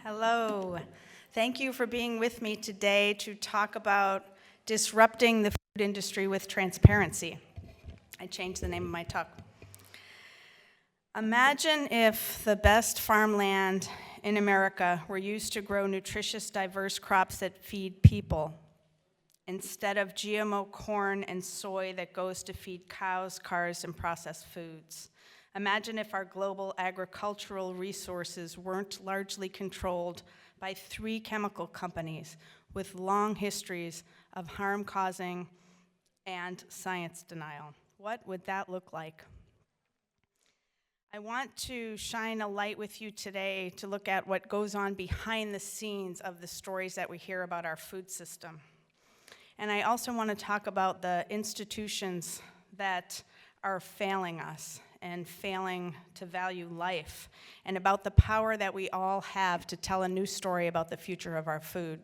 Hello. Thank you for being with me today to talk about disrupting the food industry with transparency. I changed the name of my talk. Imagine if the best farmland in America were used to grow nutritious, diverse crops that feed people, instead of GMO corn and soy that goes to feed cows, cars, and processed foods. Imagine if our global agricultural resources weren't largely controlled by 3 chemical companies with long histories of harm causing and science denial. What would that look like? I want to shine a light with you today to look at what goes on behind the scenes of the stories that we hear about our food system. And I also want to talk about the institutions that are failing us and failing to value life, and about the power that we all have to tell a new story about the future of our food.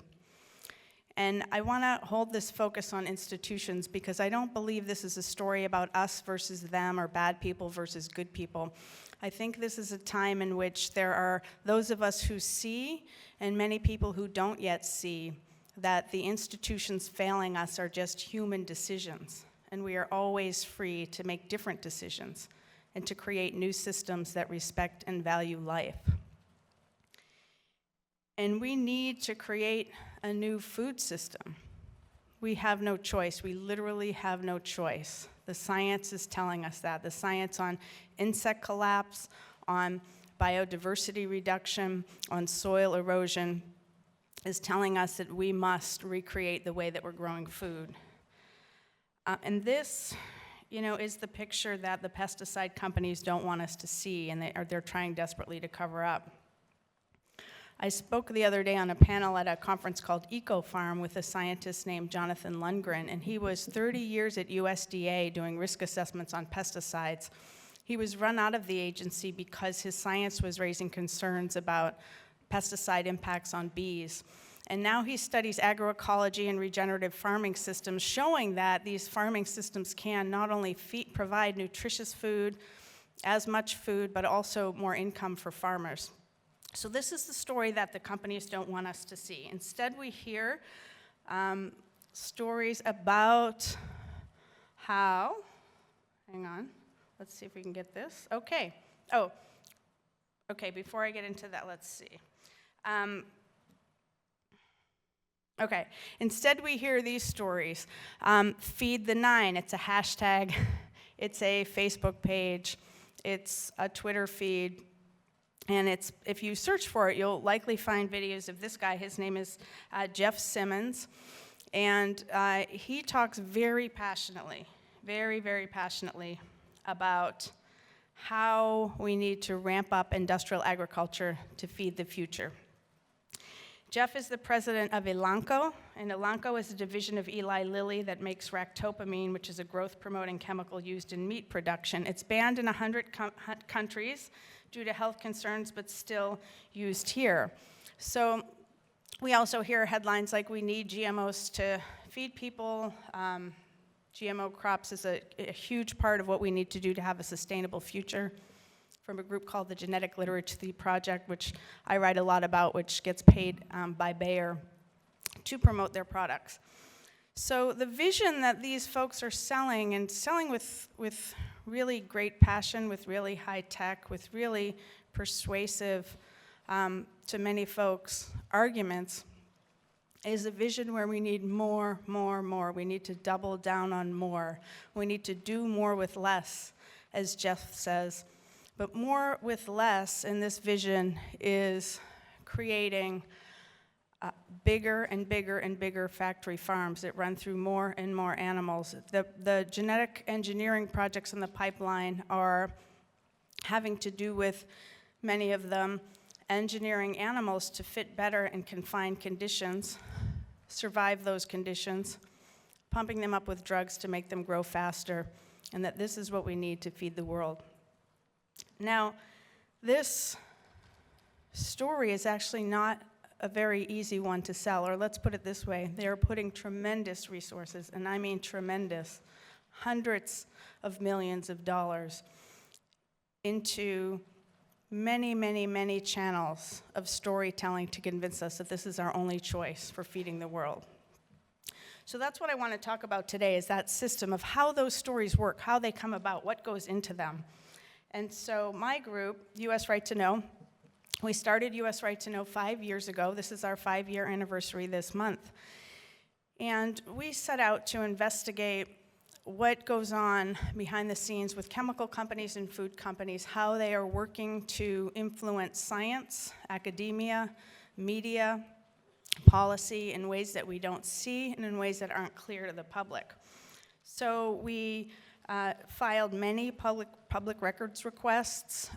And I want to hold this focus on institutions because I don't believe this is a story about us versus them or bad people versus good people. I think this is a time in which there are those of us who see and many people who don't yet see that the institutions failing us are just human decisions, and we are always free to make different decisions and to create new systems that respect and value life. And we need to create a new food system. We have no choice. We literally have no choice. The science is telling us that. The science on insect collapse, on biodiversity reduction, on soil erosion is telling us that we must recreate the way that we're growing food. And this, is the picture that the pesticide companies don't want us to see, and they're trying desperately to cover up. I spoke the other day on a panel at a conference called EcoFarm with a scientist named Jonathan Lundgren, and he was 30 years at USDA doing risk assessments on pesticides. He was run out of the agency because his science was raising concerns about pesticide impacts on bees. And now he studies agroecology and regenerative farming systems, showing that these farming systems can not only provide nutritious food, as much food, but also more income for farmers. So this is the story that the companies don't want us to see. Instead, we hear stories about how, hang on, let's see if we can get this. Okay, before I get into that, let's see. Instead we hear these stories. Feed the 9, it's a hashtag, it's a Facebook page, it's a Twitter feed, and if you search for it, you'll likely find videos of this guy. His name is Jeff Simmons, and he talks very passionately, very, very passionately about how we need to ramp up industrial agriculture to feed the future. Jeff is the president of Elanco, and Elanco is a division of Eli Lilly that makes ractopamine, which is a growth-promoting chemical used in meat production. It's banned in 100 countries due to health concerns, but still used here. So we also hear headlines like, we need GMOs to feed people. GMO crops is a huge part of what we need to do to have a sustainable future, from a group called the Genetic Literacy Project, which I write a lot about, which gets paid by Bayer to promote their products. So the vision that these folks are selling, and selling with really great passion, with really high tech, with really persuasive, to many folks, arguments, is a vision where we need more. We need to double down on more. We need to do more with less, as Jeff says. But more with less in this vision is creating bigger and bigger and bigger factory farms that run through more and more animals. The genetic engineering projects in the pipeline are having to do with, many of them, engineering animals to fit better in confined conditions, survive those conditions, pumping them up with drugs to make them grow faster, and that this is what we need to feed the world. Now, this story is actually not a very easy one to sell, or let's put it this way, they are putting tremendous resources, and I mean tremendous, hundreds of millions of dollars into many, many, many channels of storytelling to convince us that this is our only choice for feeding the world. So that's what I want to talk about today, is that system of how those stories work, how they come about, what goes into them. And so my group, US Right to Know, we started US Right to Know 5 years ago. This is our 5-year anniversary this month. And we set out to investigate what goes on behind the scenes with chemical companies and food companies, how they are working to influence science, academia, media, policy in ways that we don't see and in ways that aren't clear to the public. So we filed many public records requests,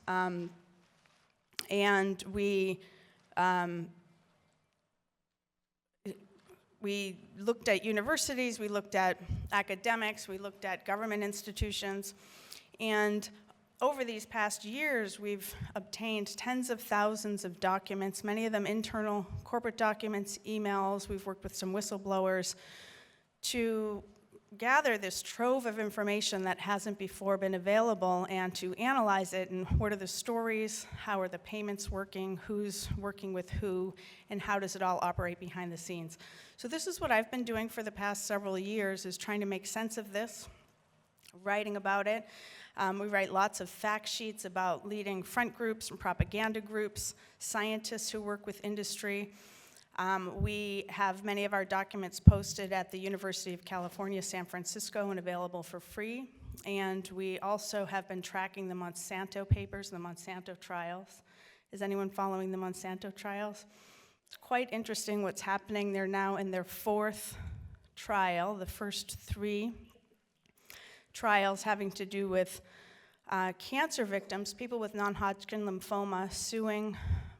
and we looked at universities, we looked at academics, we looked at government institutions, and over these past years, we've obtained tens of thousands of documents, many of them internal corporate documents, emails. We've worked with some whistleblowers to gather this trove of information that hasn't before been available and to analyze it, and what are the stories, how are the payments working, who's working with who, and how does it all operate behind the scenes. So this is what I've been doing for the past several years, is trying to make sense of this, writing about it. We write lots of fact sheets about leading front groups and propaganda groups, scientists who work with industry. We have many of our documents posted at the University of California, San Francisco, and available for free. And we also have been tracking the Monsanto papers, the Monsanto trials. Is anyone following the Monsanto trials? It's quite interesting what's happening. They're now in their 4th trial. The first 3 trials having to do with cancer victims, people with non-Hodgkin lymphoma, suing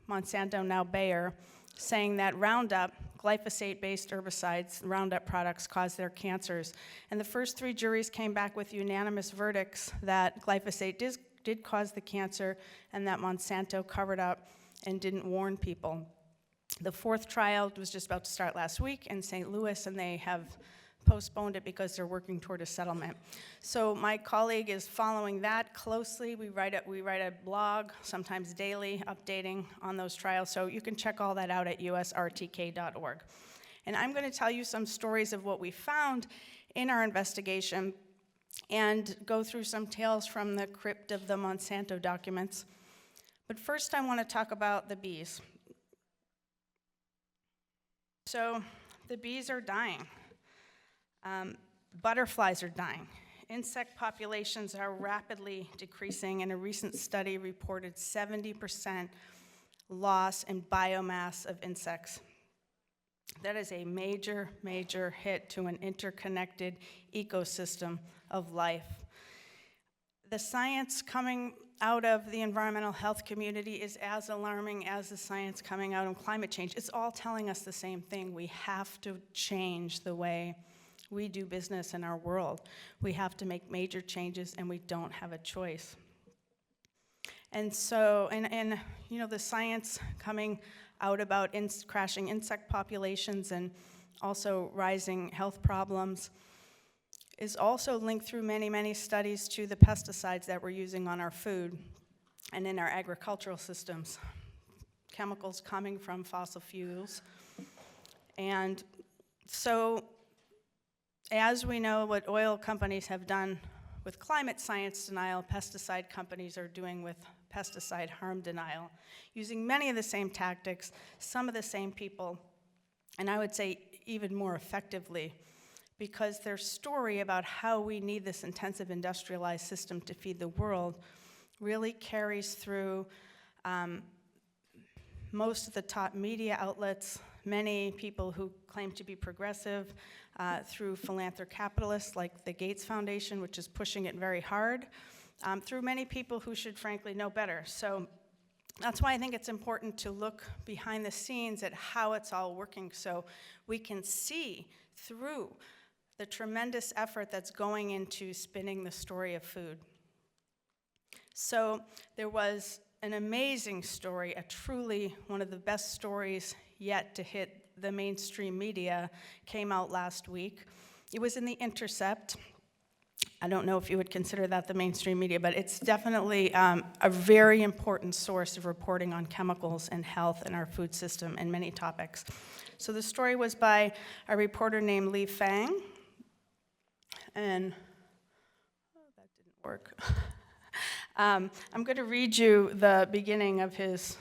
Monsanto, now Bayer, saying that Roundup, glyphosate-based herbicides, Roundup products cause their cancers. And the first 3 juries came back with unanimous verdicts that glyphosate did cause the cancer and that Monsanto covered up and didn't warn people. The 4th trial was just about to start last week in St. Louis, and they have postponed it because they're working toward a settlement. So my colleague is following that closely. We write a blog, sometimes daily, updating on those trials. So you can check all that out at usrtk.org. And I'm going to tell you some stories of what we found in our investigation and go through some tales from the crypt of the Monsanto documents. But first I want to talk about the bees. So the bees are dying. Butterflies are dying. Insect populations are rapidly decreasing, and a recent study reported 70% loss in biomass of insects. That is a major, major hit to an interconnected ecosystem of life. The science coming out of the environmental health community is as alarming as the science coming out of climate change. It's all telling us the same thing. We have to change the way we do business in our world. We have to make major changes, and we don't have a choice. And so, and you know, the science coming out about crashing insect populations and also rising health problems is also linked through many, many studies to the pesticides that we're using on our food and in our agricultural systems. Chemicals coming from fossil fuels. And so, as we know what oil companies have done with climate science denial, pesticide companies are doing with pesticide harm denial, using many of the same tactics, some of the same people, and I would say even more effectively, because their story about how we need this intensive industrialized system to feed the world really carries through most of the top media outlets, many people who claim to be progressive, through philanthrocapitalists like the Gates Foundation, which is pushing it very hard, through many people who should frankly know better. So that's why I think it's important to look behind the scenes at how it's all working so we can see through the tremendous effort that's going into spinning the story of food. So there was an amazing story, a truly one of the best stories yet to hit the mainstream media, came out last week. It was in The Intercept. I don't know if you would consider that the mainstream media, but it's definitely a very important source of reporting on chemicals and health in our food system and many topics. So the story was by a reporter named Li Fang, and that didn't work. I'm going to read you the beginning of his,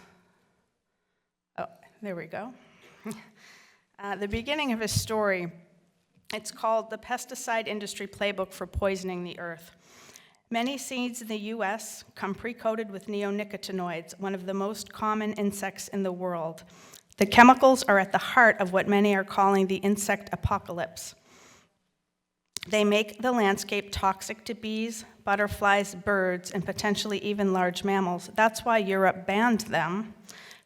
oh, there we go. The beginning of his story. It's called The Pesticide Industry Playbook for Poisoning the Earth. Many seeds in the U.S. come pre-coated with neonicotinoids, one of the most common insects in the world. The chemicals are at the heart of what many are calling the insect apocalypse. They make the landscape toxic to bees, butterflies, birds, and potentially even large mammals. That's why Europe banned them.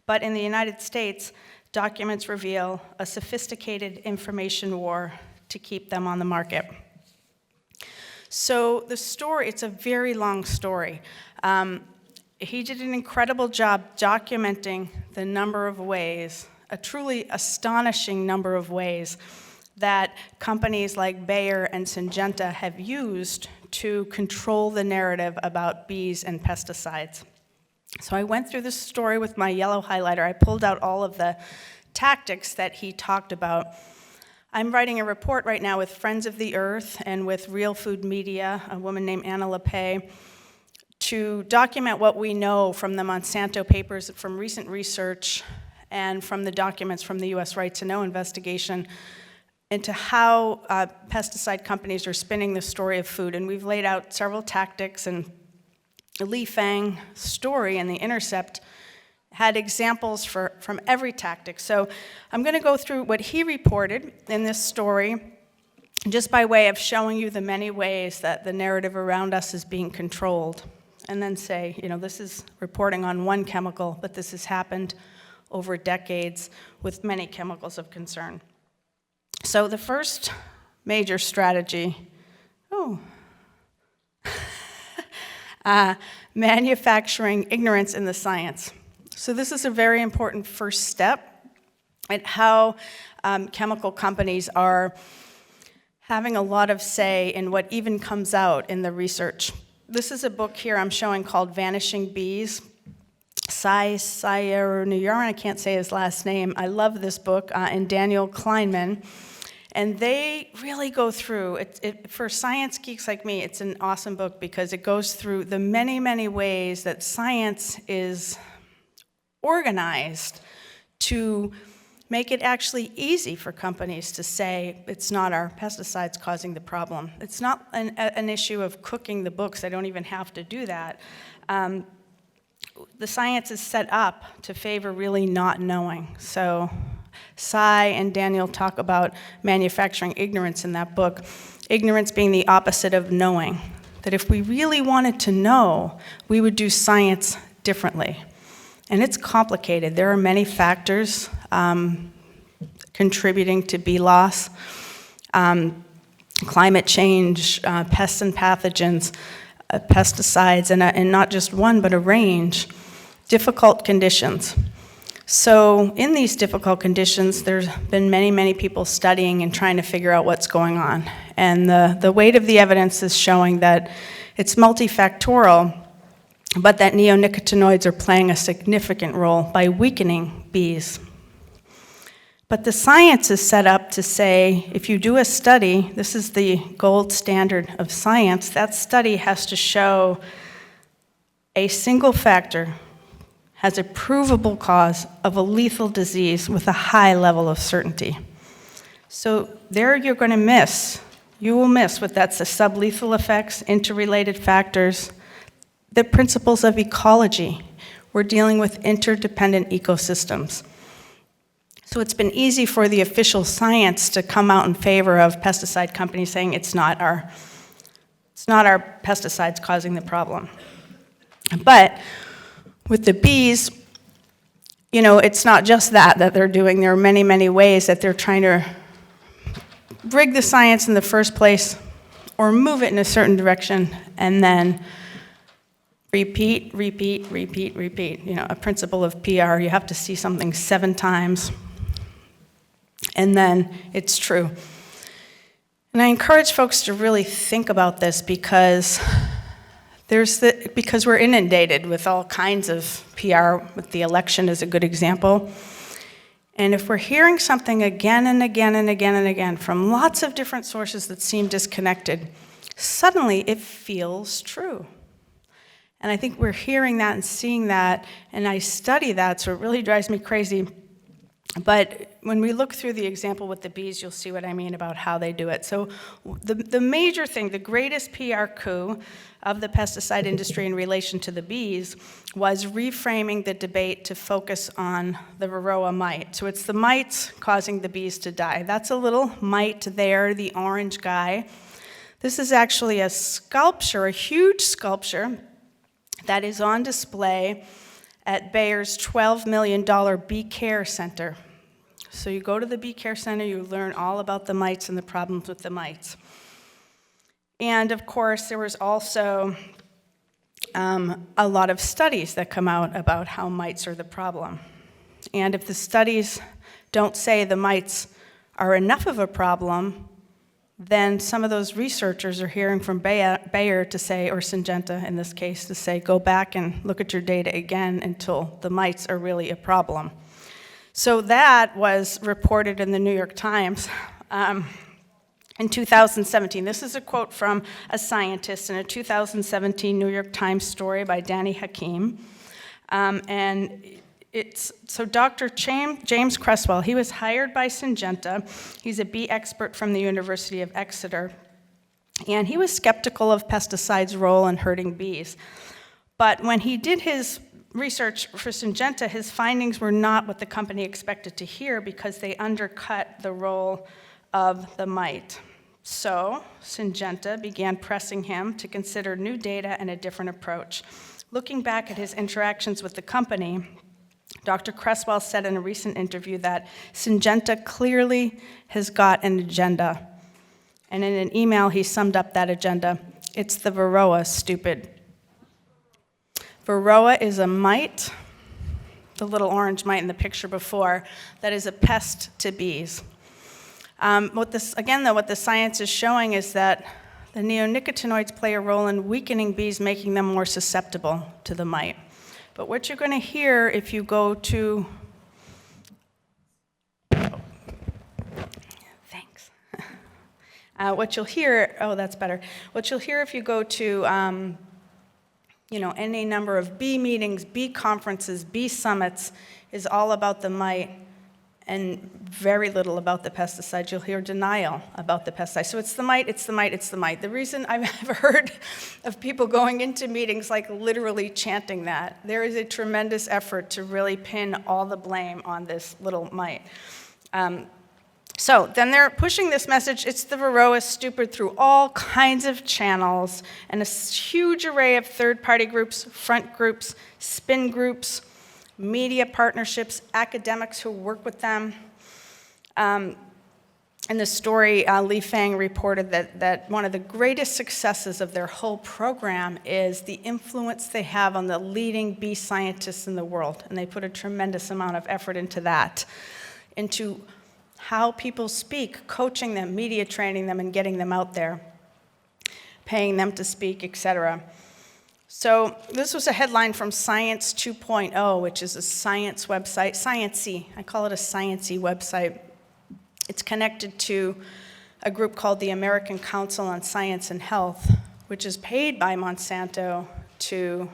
But in the United States, documents reveal a sophisticated information war to keep them on the market. So the story, it's a very long story. He did an incredible job documenting the number of ways, a truly astonishing number of ways, that companies like Bayer and Syngenta have used to control the narrative about bees and pesticides. So I went through this story with my yellow highlighter. I pulled out all of the tactics that he talked about. I'm writing a report right now with Friends of the Earth and with Real Food Media, a woman named Anna LePay, to document what we know from the Monsanto papers, from recent research, and from the documents from the U.S. Right to Know investigation into how pesticide companies are spinning the story of food. And we've laid out several tactics, and Li Fang's story in The Intercept had examples from every tactic. So I'm going to go through what he reported in this story just by way of showing you the many ways that the narrative around us is being controlled, and then say, you know, this is reporting on one chemical, but this has happened over decades with many chemicals of concern. So the first major strategy, manufacturing ignorance in the science. So this is a very important first step at how chemical companies are having a lot of say in what even comes out in the research. This is a book here I'm showing called Vanishing Bees. Sayernuyaran, I can't say his last name. I love this book, and Daniel Kleinman. And they really go through, for science geeks like me, it's an awesome book because it goes through the many, many ways that science is organized to make it actually easy for companies to say it's not our pesticides causing the problem. It's not an issue of cooking the books. I don't even have to do that. The science is set up to favor really not knowing. So Cy and Daniel talk about manufacturing ignorance in that book, ignorance being the opposite of knowing. That if we really wanted to know, we would do science differently. And it's complicated. There are many factors contributing to bee loss, climate change, pests and pathogens, pesticides, and not just one, but a range, difficult conditions. So in these difficult conditions, there's been many, many people studying and trying to figure out what's going on. And the weight of the evidence is showing that it's multifactorial, but that neonicotinoids are playing a significant role by weakening bees. But the science is set up to say, if you do a study, this is the gold standard of science, that study has to show a single factor has a provable cause of a lethal disease with a high level of certainty. So there you're going to miss. You will miss what that's the sublethal effects, interrelated factors, the principles of ecology. We're dealing with interdependent ecosystems. So it's been easy for the official science to come out in favor of pesticide companies saying it's not our pesticides causing the problem. But with the bees, you know, it's not just that they're doing. There are many, many ways that they're trying to rig the science in the first place or move it in a certain direction and then repeat. You know, a principle of PR, you have to see something 7 times and then it's true. And I encourage folks to really think about this because we're inundated with all kinds of PR, with the election as a good example. And if we're hearing something again and again and again and again from lots of different sources that seem disconnected, suddenly it feels true. And I think we're hearing that and seeing that, and I study that, so it really drives me crazy. But when we look through the example with the bees, you'll see what I mean about how they do it. So the major thing, the greatest PR coup of the pesticide industry in relation to the bees was reframing the debate to focus on the Varroa mite. So it's the mites causing the bees to die. That's a little mite there, the orange guy. This is actually a sculpture, a huge sculpture that is on display at Bayer's $12 million Bee Care Center. So you go to the Bee Care Center, you learn all about the mites and the problems with the mites. And of course, there was also a lot of studies that come out about how mites are the problem. And if the studies don't say the mites are enough of a problem, then some of those researchers are hearing from Bayer to say, or Syngenta in this case, to say, go back and look at your data again until the mites are really a problem. So that was reported in the New York Times in 2017. This is a quote from a scientist in a 2017 New York Times story by Danny Hakim. So Dr. James Cresswell, he was hired by Syngenta. He's a bee expert from the University of Exeter. And he was skeptical of pesticides' role in hurting bees. But when he did his research for Syngenta, his findings were not what the company expected to hear because they undercut the role of the mite. So Syngenta began pressing him to consider new data and a different approach. Looking back at his interactions with the company, Dr. Cresswell said in a recent interview that Syngenta clearly has got an agenda. And in an email, he summed up that agenda. It's the Varroa, stupid. Varroa is a mite, the little orange mite in the picture before, that is a pest to bees. What the science is showing is that the neonicotinoids play a role in weakening bees, making them more susceptible to the mite. But what you're going to hear if you go to, thanks. What you'll hear, that's better. What you'll hear if you go to, any number of bee meetings, bee conferences, bee summits, is all about the mite and very little about the pesticides. You'll hear denial about the pesticides. So it's the mite, it's the mite, it's the mite. The reason I've heard of people going into meetings like literally chanting that, there is a tremendous effort to really pin all the blame on this little mite. So then they're pushing this message, it's the Varroa, stupid, through all kinds of channels and a huge array of third-party groups, front groups, spin groups, media partnerships, academics who work with them. In the story, Li Fang reported that one of the greatest successes of their whole program is the influence they have on the leading bee scientists in the world. And they put a tremendous amount of effort into that, into how people speak, coaching them, media training them, and getting them out there, paying them to speak, etc. So this was a headline from Science 2.0, which is a science website, Science-y. I call it a Science-y website. It's connected to a group called the American Council on Science and Health, which is paid by Monsanto to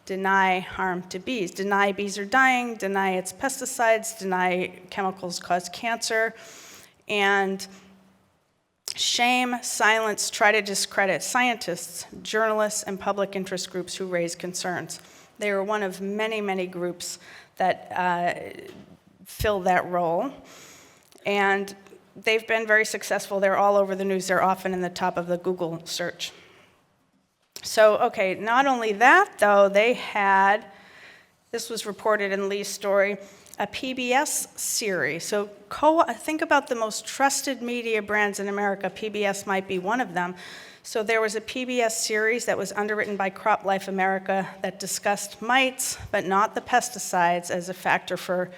deny harm to bees. Deny bees are dying, deny it's pesticides, deny chemicals cause cancer, and shame, silence, try to discredit scientists, journalists, and public interest groups who raise concerns. They are one of many, many groups that fill that role. And they've been very successful. They're all over the news. They're often in the top of the Google search. So, okay, not only that, though, they had, this was reported in Lee's story, a PBS series. So think about the most trusted media brands in America. PBS might be one of them. So there was a PBS series that was underwritten by CropLife America that discussed mites, but not the pesticides as a factor for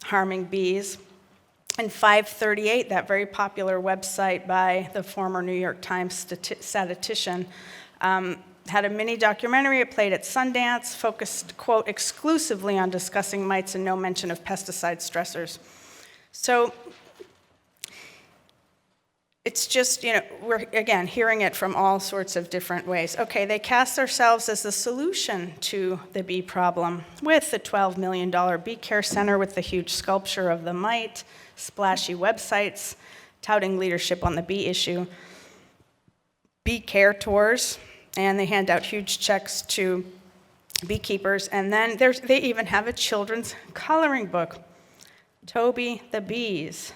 harming bees. In 538, that very popular website by the former New York Times statistician, had a mini documentary. It played at Sundance, focused, quote, exclusively on discussing mites and no mention of pesticide stressors. So it's just, we're, again, hearing it from all sorts of different ways. Okay, they cast themselves as the solution to the bee problem with the $12 million Bee Care Center with the huge sculpture of the mite, splashy websites touting leadership on the bee issue, bee care tours, and they hand out huge checks to beekeepers. And then they even have a children's coloring book, Toby the Bees,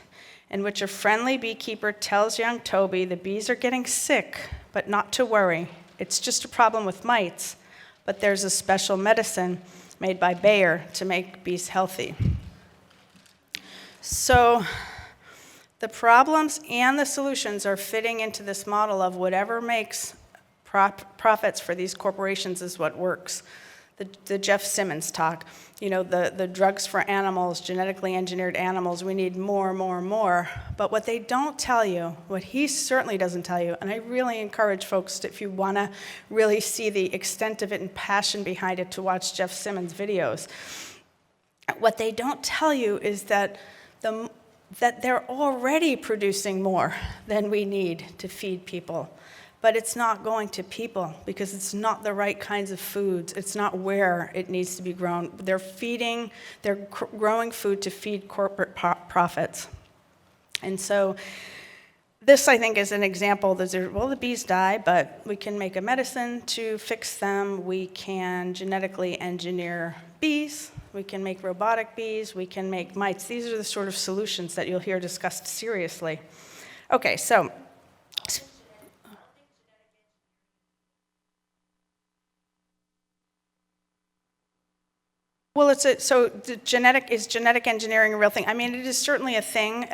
in which a friendly beekeeper tells young Toby the bees are getting sick, but not to worry. It's just a problem with mites, but there's a special medicine made by Bayer to make bees healthy. So the problems and the solutions are fitting into this model of whatever makes profits for these corporations is what works. The Jeff Simmons talk, the drugs for animals, genetically engineered animals, we need more, more, more. But what they don't tell you, what he certainly doesn't tell you, and I really encourage folks, to, if you want to really see the extent of it and passion behind it, to watch Jeff Simmons' videos. What they don't tell you is that they're already producing more than we need to feed people. But it's not going to people because it's not the right kinds of foods. It's not where it needs to be grown. They're growing food to feed corporate profits. And so this, I think, is an example. The bees die, but we can make a medicine to fix them. We can genetically engineer bees. We can make robotic bees. We can make mites. These are the sort of solutions that you'll hear discussed seriously. Okay, so well, is genetic engineering a real thing? I mean, it is certainly a thing,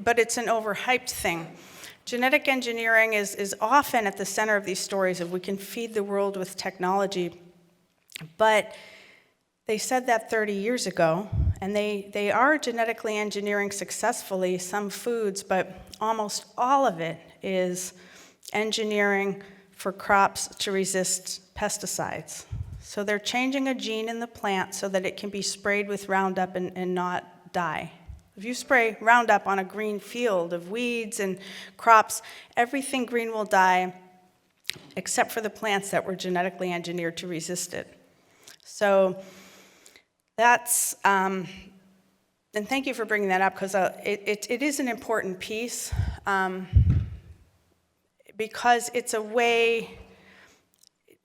but it's an overhyped thing. Genetic engineering is often at the center of these stories of we can feed the world with technology, but they said that 30 years ago, and they are genetically engineering successfully some foods, but almost all of it is engineering for crops to resist pesticides. So they're changing a gene in the plant so that it can be sprayed with Roundup and not die. If you spray Roundup on a green field of weeds and crops, everything green will die except for the plants that were genetically engineered to resist it. So that's, and thank you for bringing that up, because it is an important piece, because it's a way.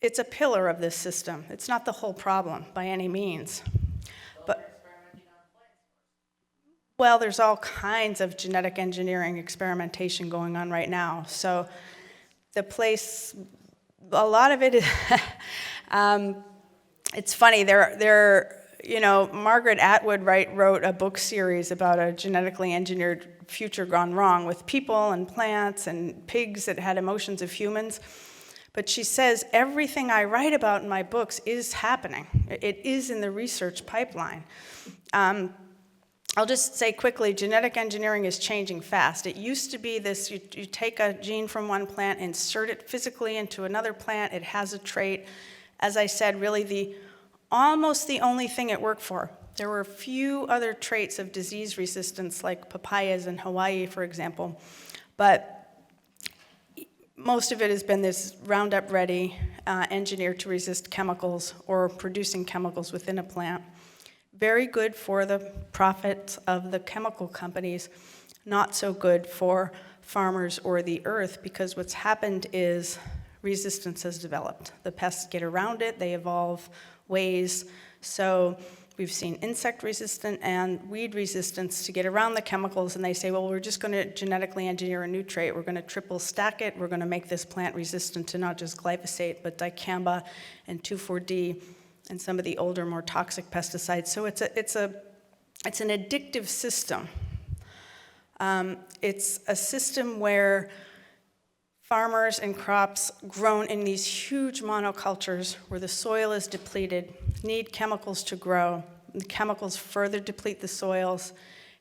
It's a pillar of this system. It's not the whole problem by any means. Well, there's all kinds of genetic engineering experimentation going on right now. So a lot of it is, it's funny, Margaret Atwood wrote a book series about a genetically engineered future gone wrong with people and plants and pigs that had emotions of humans. But she says, everything I write about in my books is happening. It is in the research pipeline. I'll just say quickly, genetic engineering is changing fast. It used to be this, you take a gene from one plant, insert it physically into another plant, it has a trait. As I said, really almost the only thing it worked for. There were a few other traits of disease resistance, like papayas in Hawaii, for example. But most of it has been this Roundup Ready, engineered to resist chemicals or producing chemicals within a plant. Very good for the profits of the chemical companies, not so good for farmers or the earth, because what's happened is resistance has developed. The pests get around it, they evolve ways. So we've seen insect resistant and weed resistance to get around the chemicals, and they say, well, we're just going to genetically engineer a new trait. We're going to triple stack it. We're going to make this plant resistant to not just glyphosate, but dicamba and 2,4-D and some of the older, more toxic pesticides. So it's an addictive system. It's a system where farmers and crops grown in these huge monocultures where the soil is depleted need chemicals to grow. The chemicals further deplete the soils,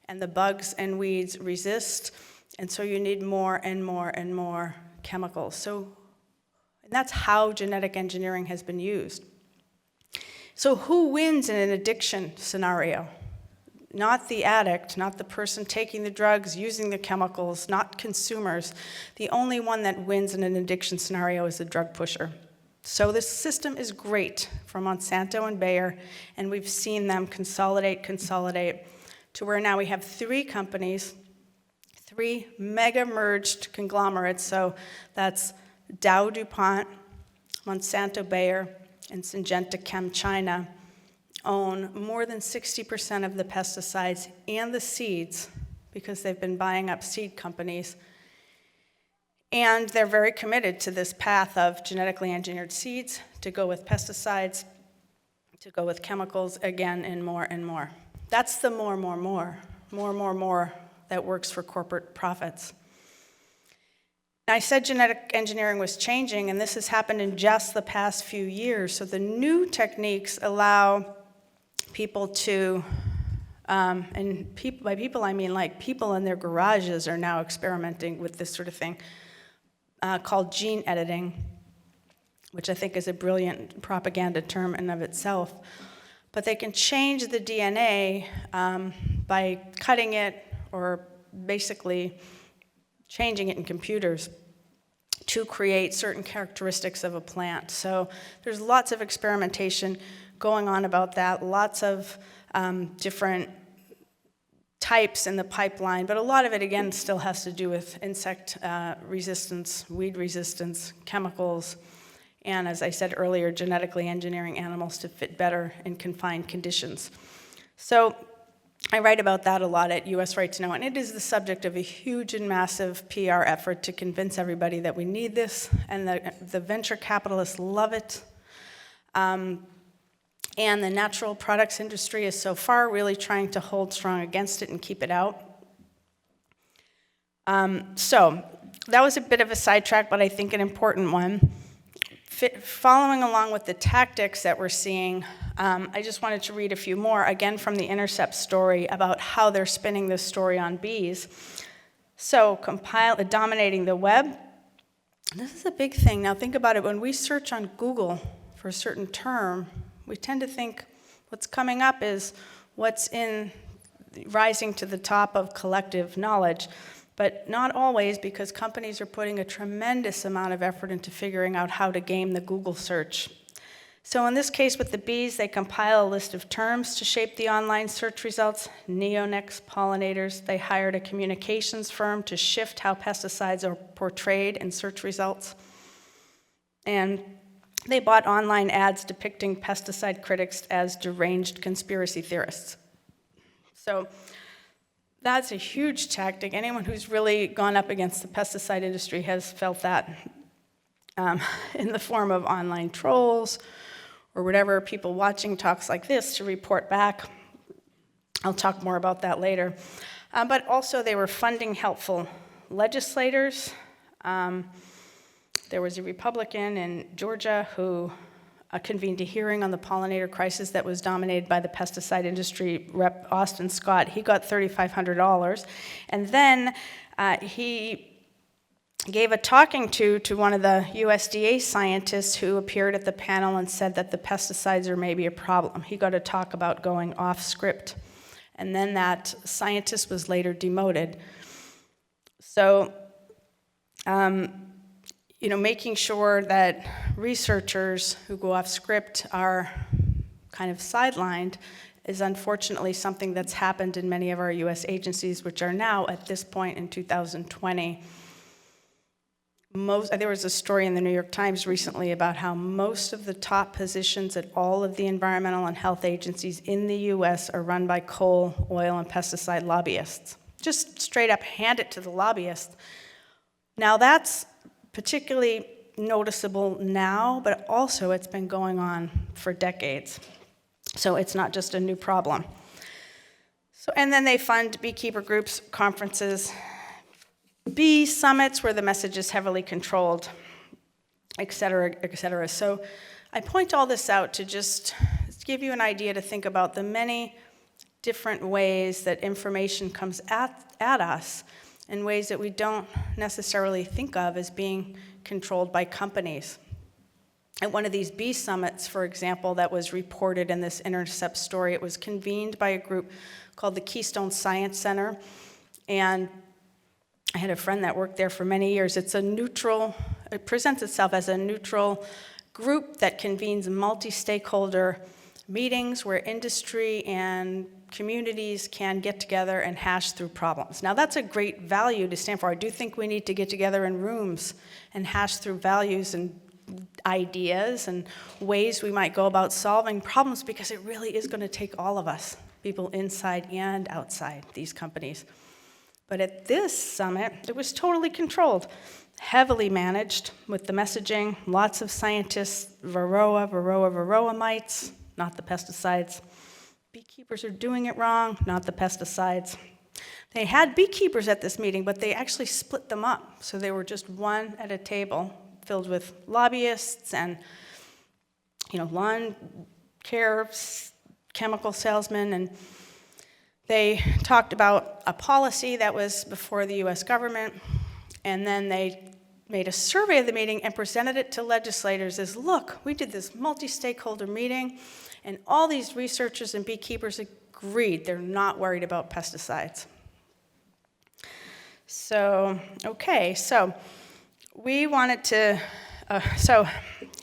and the bugs and weeds resist, and so you need more and more and more chemicals. And that's how genetic engineering has been used. So who wins in an addiction scenario? Not the addict, not the person taking the drugs, using the chemicals, not consumers. The only one that wins in an addiction scenario is the drug pusher. So this system is great for Monsanto and Bayer, and we've seen them consolidate, to where now we have 3 companies, 3 mega merged conglomerates. So that's Dow DuPont, Monsanto Bayer, and Syngenta Chem China own more than 60% of the pesticides and the seeds because they've been buying up seed companies. And they're very committed to this path of genetically engineered seeds, to go with pesticides, to go with chemicals again, and more and more. That's the more that works for corporate profits. Now, I said genetic engineering was changing, and this has happened in just the past few years. So the new techniques allow people to, by people I mean like people in their garages are now experimenting with this sort of thing, called gene editing, which I think is a brilliant propaganda term in of itself. But they can change the DNA by cutting it or basically changing it in computers to create certain characteristics of a plant. So there's lots of experimentation going on about that, lots of different types in the pipeline, but a lot of it, again, still has to do with insect resistance, weed resistance, chemicals, and as I said earlier, genetically engineering animals to fit better in confined conditions. So I write about that a lot at US Right to Know, and it is the subject of a huge and massive PR effort to convince everybody that we need this, and the venture capitalists love it. And the natural products industry is so far really trying to hold strong against it and keep it out. So that was a bit of a sidetrack, but I think an important one. Following along with the tactics that we're seeing, I just wanted to read a few more, again from the Intercept story, about how they're spinning this story on bees. So dominating the web. This is a big thing. Now think about it. When we search on Google for a certain term, we tend to think what's coming up is what's rising to the top of collective knowledge. But not always, because companies are putting a tremendous amount of effort into figuring out how to game the Google search. So in this case with the bees, they compile a list of terms to shape the online search results. Neonics, pollinators. They hired a communications firm to shift how pesticides are portrayed in search results. And they bought online ads depicting pesticide critics as deranged conspiracy theorists. So that's a huge tactic. Anyone who's really gone up against the pesticide industry has felt that in the form of online trolls or whatever, people watching talks like this to report back. I'll talk more about that later. But also they were funding helpful legislators. There was a Republican in Georgia who convened a hearing on the pollinator crisis that was dominated by the pesticide industry rep Austin Scott. He got $3,500. And then he gave a talking to one of the USDA scientists who appeared at the panel and said that the pesticides are maybe a problem. He got a talk about going off script. And then that scientist was later demoted. So, making sure that researchers who go off script are kind of sidelined is unfortunately something that's happened in many of our US agencies, which are now, at this point in 2020, there was a story in the New York Times recently about how most of the top positions at all of the environmental and health agencies in the US are run by coal, oil, and pesticide lobbyists. Just straight up hand it to the lobbyists. Now that's particularly noticeable now, but also it's been going on for decades. So it's not just a new problem. And then they fund beekeeper groups, conferences, bee summits where the message is heavily controlled, et cetera, et cetera. So I point all this out to just give you an idea to think about the many different ways that information comes at us in ways that we don't necessarily think of as being controlled by companies. At one of these bee summits, for example, that was reported in this Intercept story, it was convened by a group called the Keystone Science Center, and I had a friend that worked there for many years. It presents itself as a neutral group that convenes multi-stakeholder meetings where industry and communities can get together and hash through problems. Now, that's a great value to stand for. I do think we need to get together in rooms and hash through values and ideas and ways we might go about solving problems, because it really is going to take all of us, people inside and outside these companies. But at this summit, it was totally controlled, heavily managed with the messaging, lots of scientists, varroa mites, not the pesticides. Beekeepers are doing it wrong, not the pesticides. They had beekeepers at this meeting, but they actually split them up. So they were just one at a table filled with lobbyists and, lawn care, chemical salesmen, and they talked about a policy that was before the US government, and then they made a survey of the meeting and presented it to legislators as, look, we did this multi-stakeholder meeting, and all these researchers and beekeepers agreed they're not worried about pesticides. So we wanted to,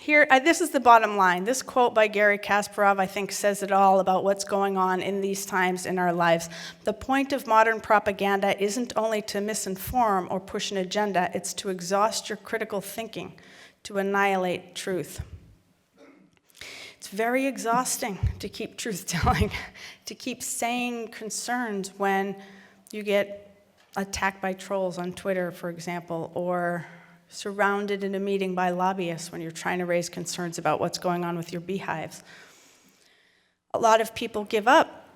here, this is the bottom line. This quote by Gary Kasparov, I think, says it all about what's going on in these times in our lives. The point of modern propaganda isn't only to misinform or push an agenda, it's to exhaust your critical thinking, to annihilate truth. It's very exhausting to keep truth-telling, to keep saying concerns when you get attacked by trolls on Twitter, for example, or surrounded in a meeting by lobbyists when you're trying to raise concerns about what's going on with your beehives. A lot of people give up.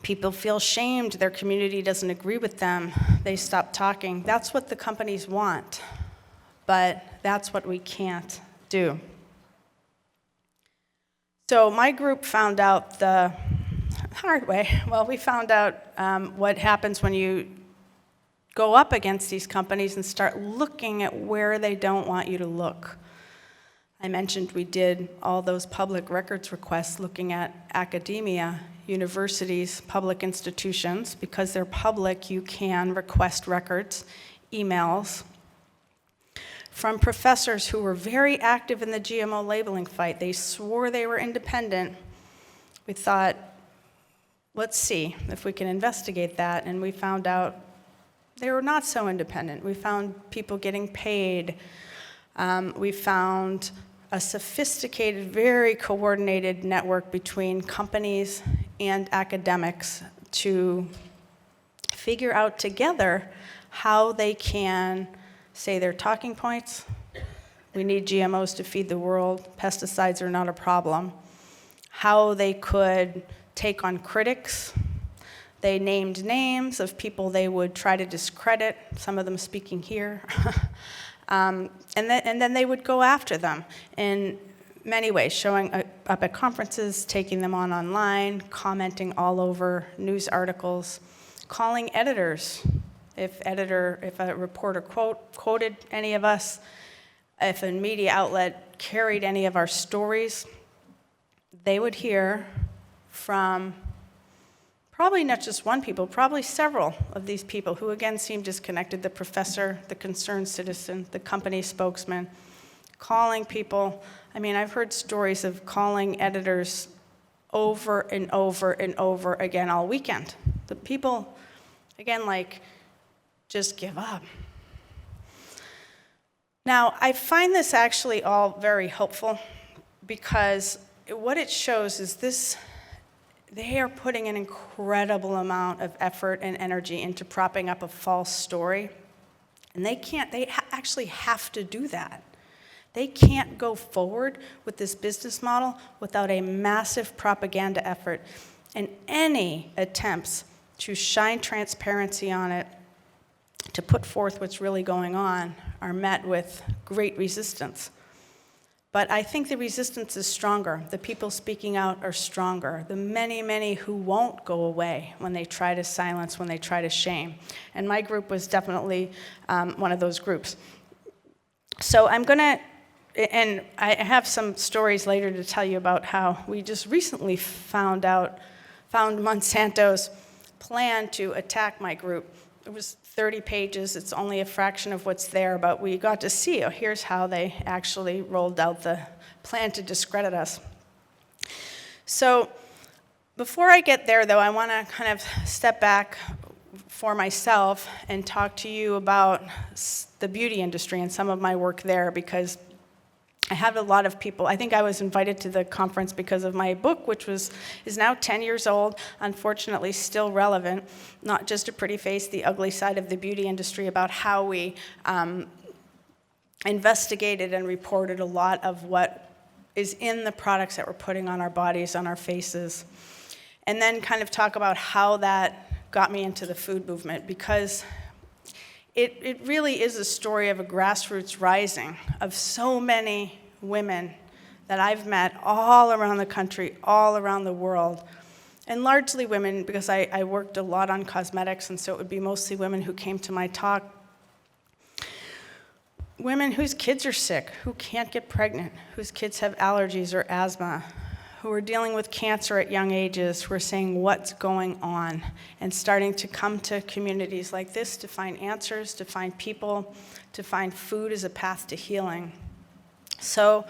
People feel shamed. Their community doesn't agree with them. They stop talking. That's what the companies want, but that's what we can't do. So my group found out the hard way. Well, we found out what happens when you go up against these companies and start looking at where they don't want you to look. I mentioned we did all those public records requests looking at academia, universities, public institutions. Because they're public, you can request records, emails, from professors who were very active in the GMO labeling fight. They swore they were independent. We thought, let's see if we can investigate that, and we found out they were not so independent. We found people getting paid. We found a sophisticated, very coordinated network between companies and academics to figure out together how they can say their talking points. We need GMOs to feed the world. Pesticides are not a problem. How they could take on critics. They named names of people they would try to discredit, some of them speaking here. And then they would go after them in many ways, showing up at conferences, taking them on online, commenting all over news articles, calling editors. If a reporter quoted any of us, if a media outlet carried any of our stories, they would hear from probably not just one people, probably several of these people who again seemed disconnected, the professor, the concerned citizen, the company spokesman, calling people. I mean, I've heard stories of calling editors over and over and over again all weekend. The people, again, just give up. Now, I find this actually all very helpful because what it shows is they are putting an incredible amount of effort and energy into propping up a false story. And they actually have to do that. They can't go forward with this business model without a massive propaganda effort. And any attempts to shine transparency on it, to put forth what's really going on, are met with great resistance. But I think the resistance is stronger. The people speaking out are stronger. The many, many who won't go away when they try to silence, when they try to shame. And my group was definitely one of those groups. So I'm going to, and I have some stories later to tell you about how we just recently found Monsanto's plan to attack my group. It was 30 pages. It's only a fraction of what's there, but we got to see, oh, here's how they actually rolled out the plan to discredit us. So before I get there, though, I want to kind of step back for myself and talk to you about the beauty industry and some of my work there, because I have a lot of people. I think I was invited to the conference because of my book, which is now 10 years old, unfortunately still relevant. Not just a pretty face, the ugly side of the beauty industry, about how we investigated and reported a lot of what is in the products that we're putting on our bodies, on our faces. And then kind of talk about how that got me into the food movement, because it really is a story of a grassroots rising of so many women that I've met all around the country, all around the world, and largely women, because I worked a lot on cosmetics, and so it would be mostly women who came to my talk. Women whose kids are sick, who can't get pregnant, whose kids have allergies or asthma, who are dealing with cancer at young ages, who are saying what's going on, and starting to come to communities like this to find answers, to find people, to find food as a path to healing. So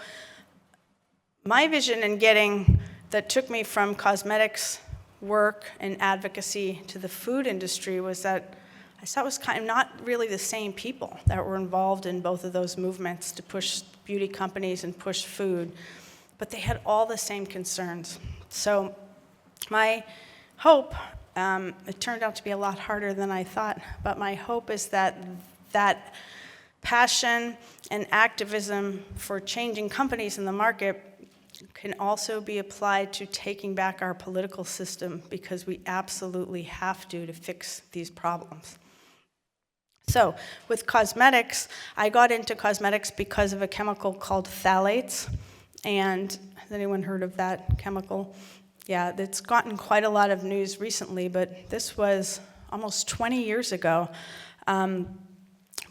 my vision in that took me from cosmetics work and advocacy to the food industry was that I saw it was kind of not really the same people that were involved in both of those movements to push beauty companies and push food, but they had all the same concerns. So my hope, it turned out to be a lot harder than I thought, but my hope is that passion and activism for changing companies in the market can also be applied to taking back our political system, because we absolutely have to fix these problems. So with cosmetics, I got into cosmetics because of a chemical called phthalates. And has anyone heard of that chemical? Yeah, it's gotten quite a lot of news recently, but this was almost 20 years ago.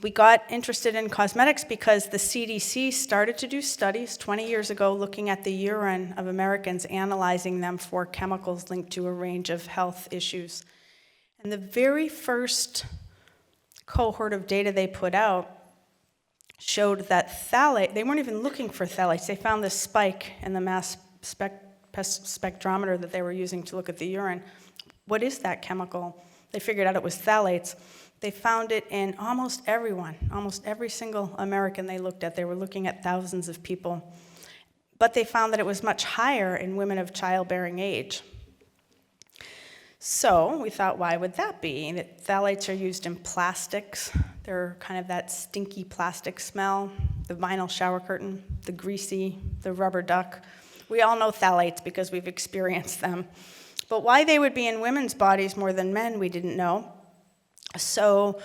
We got interested in cosmetics because the CDC started to do studies 20 years ago looking at the urine of Americans, analyzing them for chemicals linked to a range of health issues. And the very first cohort of data they put out showed that phthalate, they weren't even looking for phthalates. They found this spike in the mass spectrometer that they were using to look at the urine. What is that chemical? They figured out it was phthalates. They found it in almost everyone, almost every single American they looked at. They were looking at thousands of people. But they found that it was much higher in women of childbearing age. So we thought, why would that be? That phthalates are used in plastics. They're kind of that stinky plastic smell, the vinyl shower curtain, the greasy, the rubber duck. We all know phthalates because we've experienced them. But why they would be in women's bodies more than men, we didn't know. So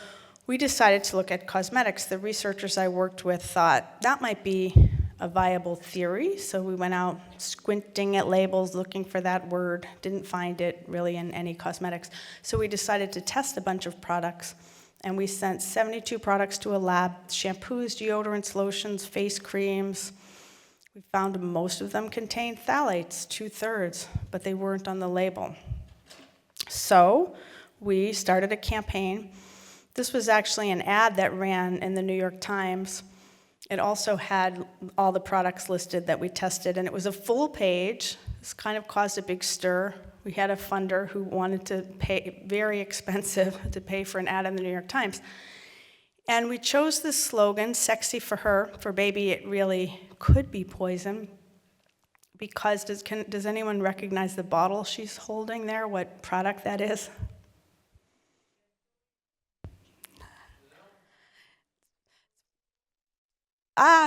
we decided to look at cosmetics. The researchers I worked with thought that might be a viable theory, so we went out squinting at labels, looking for that word, didn't find it really in any cosmetics. So we decided to test a bunch of products, and we sent 72 products to a lab, shampoos, deodorants, lotions, face creams. We found most of them contained phthalates, 2/3, but they weren't on the label. So we started a campaign. This was actually an ad that ran in the New York Times. It also had all the products listed that we tested, and it was a full page. This kind of caused a big stir. We had a funder who wanted to pay, very expensive, to pay for an ad in the New York Times. And we chose this slogan, "Sexy for her, for baby it really could be poison," because does anyone recognize the bottle she's holding there, what product that is?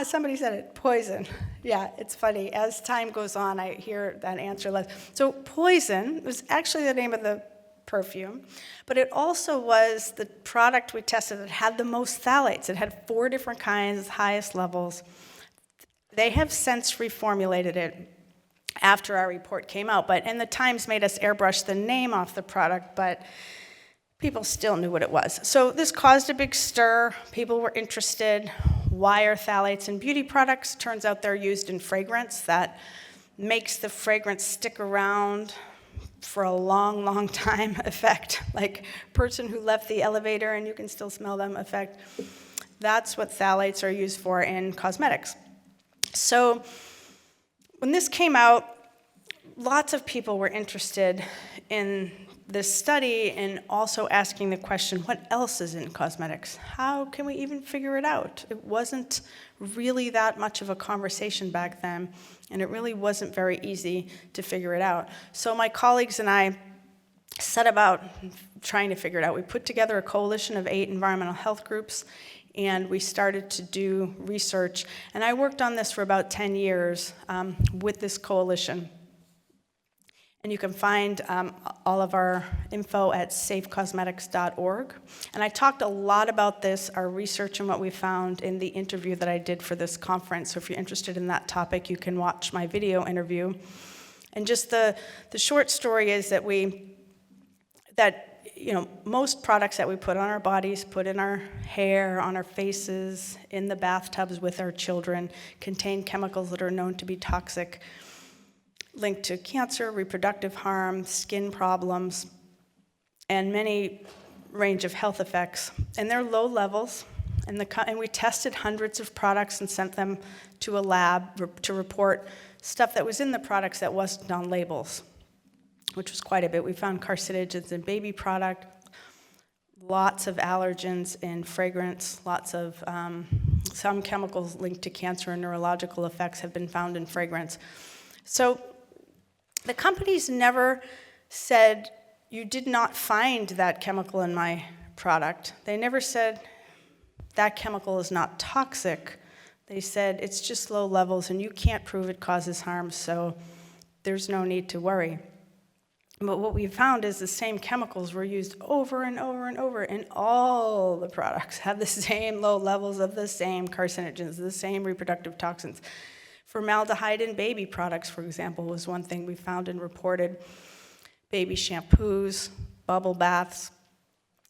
Somebody said it, poison. Yeah, it's funny. As time goes on, I hear that answer less. So poison was actually the name of the perfume, but it also was the product we tested that had the most phthalates. It had 4 different kinds, highest levels. They have since reformulated it after our report came out, and the Times made us airbrush the name off the product, but people still knew what it was. So this caused a big stir. People were interested. Why are phthalates in beauty products? Turns out they're used in fragrance. That makes the fragrance stick around for a long, long time effect, like person who left the elevator and you can still smell them effect. That's what phthalates are used for in cosmetics. So when this came out, lots of people were interested in this study and also asking the question, what else is in cosmetics? How can we even figure it out? It wasn't really that much of a conversation back then, and it really wasn't very easy to figure it out. So my colleagues and I set about trying to figure it out. We put together a coalition of 8 environmental health groups, and we started to do research. And I worked on this for about 10 years with this coalition. And you can find all of our info at safecosmetics.org. And I talked a lot about this, our research and what we found, in the interview that I did for this conference. So if you're interested in that topic, you can watch my video interview. And just the short story is that most products that we put on our bodies, put in our hair, on our faces, in the bathtubs with our children, contain chemicals that are known to be toxic, linked to cancer, reproductive harm, skin problems, and many range of health effects. And they're low levels, and we tested hundreds of products and sent them to a lab to report stuff that was in the products that wasn't on labels, which was quite a bit. We found carcinogens in baby product, lots of allergens in fragrance, lots of some chemicals linked to cancer and neurological effects have been found in fragrance. So the companies never said, you did not find that chemical in my product. They never said, that chemical is not toxic. They said, it's just low levels and you can't prove it causes harm, so there's no need to worry. But what we found is the same chemicals were used over and over and over, and all the products have the same low levels of the same carcinogens, the same reproductive toxins. Formaldehyde in baby products, for example, was one thing we found and reported. Baby shampoos, bubble baths,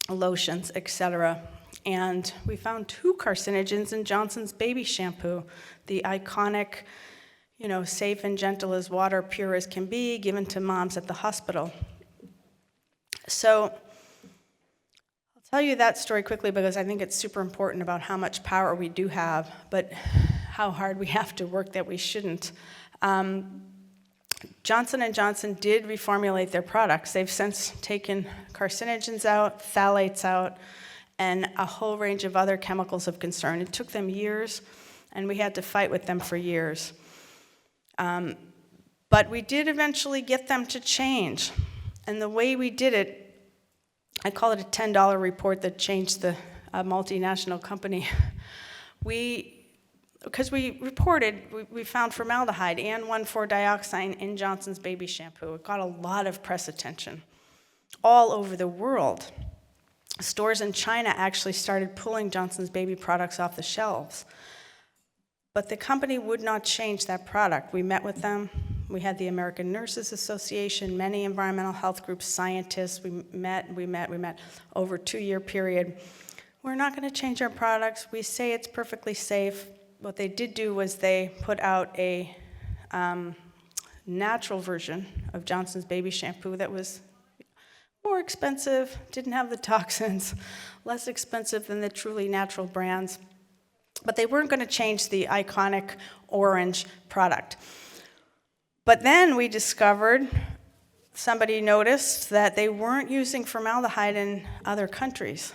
lotions, etc. And we found 2 carcinogens in Johnson's baby shampoo, the iconic, safe and gentle as water, pure as can be, given to moms at the hospital. So I'll tell you that story quickly because I think it's super important about how much power we do have, but how hard we have to work that we shouldn't. Johnson & Johnson did reformulate their products. They've since taken carcinogens out, phthalates out, and a whole range of other chemicals of concern. It took them years, and we had to fight with them for years. But we did eventually get them to change. And the way we did it, I call it a $10 report that changed a multinational company. Because we reported, we found formaldehyde and 1,4-dioxane in Johnson's baby shampoo. It got a lot of press attention all over the world. Stores in China actually started pulling Johnson's baby products off the shelves. But the company would not change that product. We met with them. We had the American Nurses Association, many environmental health groups, scientists. We met over a 2-year period. We're not going to change our products. We say it's perfectly safe. What they did do was they put out a natural version of Johnson's baby shampoo that was more expensive, didn't have the toxins, less expensive than the truly natural brands. But they weren't going to change the iconic orange product. But then we discovered, somebody noticed that they weren't using formaldehyde in other countries.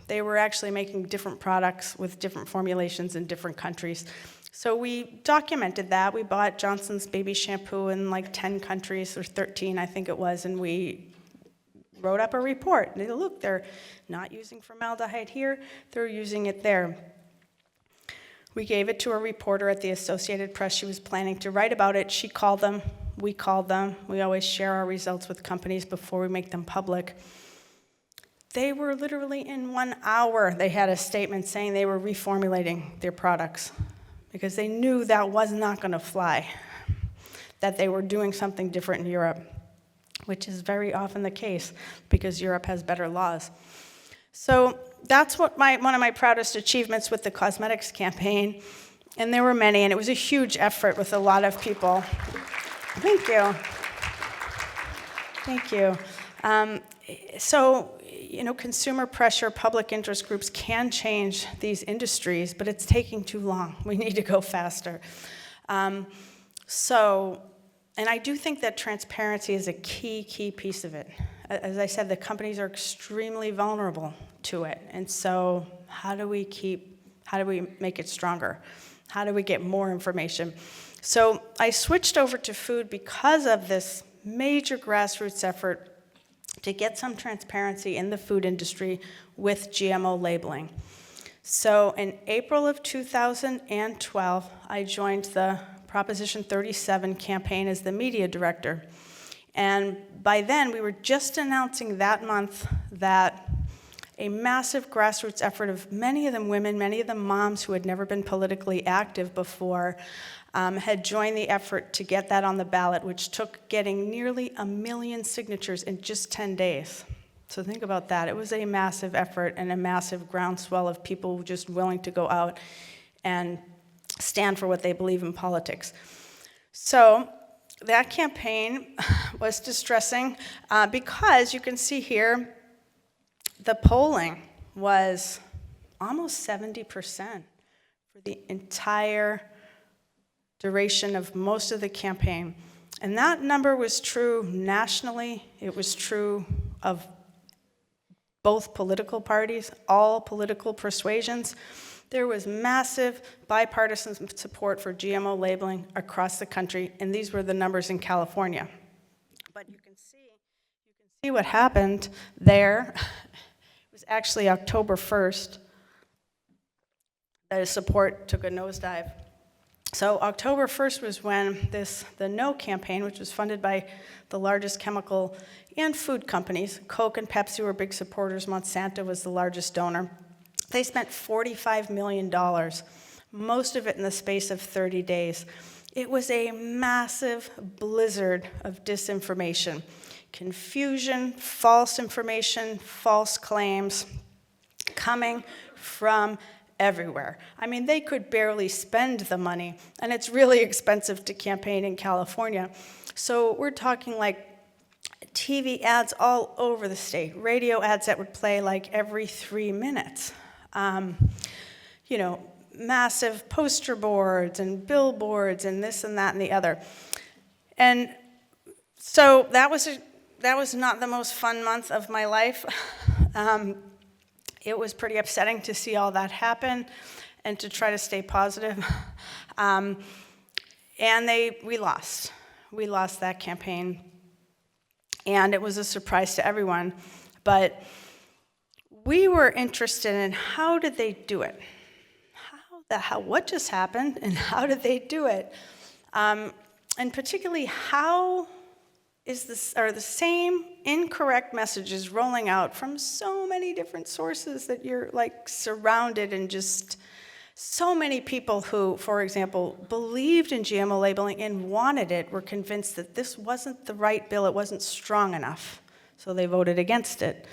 They were actually making different products with different formulations in different countries. So we documented that. We bought Johnson's baby shampoo in like 10 countries, or 13, I think it was, and we wrote up a report. And they look, they're not using formaldehyde here, they're using it there. We gave it to a reporter at the Associated Press. She was planning to write about it. She called them. We called them. We always share our results with companies before we make them public. They were literally in 1 hour, they had a statement saying they were reformulating their products. because they knew that was not going to fly, that they were doing something different in Europe, which is very often the case because Europe has better laws. So that's what one of my proudest achievements with the cosmetics campaign, and there were many, and it was a huge effort with a lot of people. Thank you. Thank you. So, consumer pressure, public interest groups can change these industries, but it's taking too long. We need to go faster. And I do think that transparency is a key piece of it. As I said, the companies are extremely vulnerable to it. And so how do we make it stronger? How do we get more information? So I switched over to food because of this major grassroots effort to get some transparency in the food industry with GMO labeling. So in April of 2012, I joined the Proposition 37 campaign as the media director. And by then, we were just announcing that month that a massive grassroots effort of many of them women, many of them moms who had never been politically active before, had joined the effort to get that on the ballot, which took getting nearly 1 million signatures in just 10 days. So think about that. It was a massive effort and a massive groundswell of people just willing to go out and stand for what they believe in politics. So that campaign was distressing because you can see here the polling was almost 70% for the entire duration of most of the campaign. And that number was true nationally. It was true of both political parties, all political persuasions. There was massive bipartisan support for GMO labeling across the country, and these were the numbers in California. But you can see what happened there. It was actually October 1st that support took a nosedive. So October 1st was when the No campaign, which was funded by the largest chemical and food companies, Coke and Pepsi were big supporters, Monsanto was the largest donor. They spent $45 million, most of it in the space of 30 days. It was a massive blizzard of disinformation, confusion, false information, false claims coming from everywhere. I mean, they could barely spend the money, and it's really expensive to campaign in California. So we're talking like TV ads all over the state, radio ads that would play like every 3 minutes. Massive poster boards and billboards and this and that and the other. And so that was not the most fun month of my life. It was pretty upsetting to see all that happen and to try to stay positive. And we lost. We lost that campaign. And it was a surprise to everyone. But we were interested in how did they do it? What just happened and how did they do it? And particularly, how are the same incorrect messages rolling out from so many different sources that you're like surrounded and just so many people who, for example, believed in GMO labeling and wanted it were convinced that this wasn't the right bill, it wasn't strong enough, so they voted against it.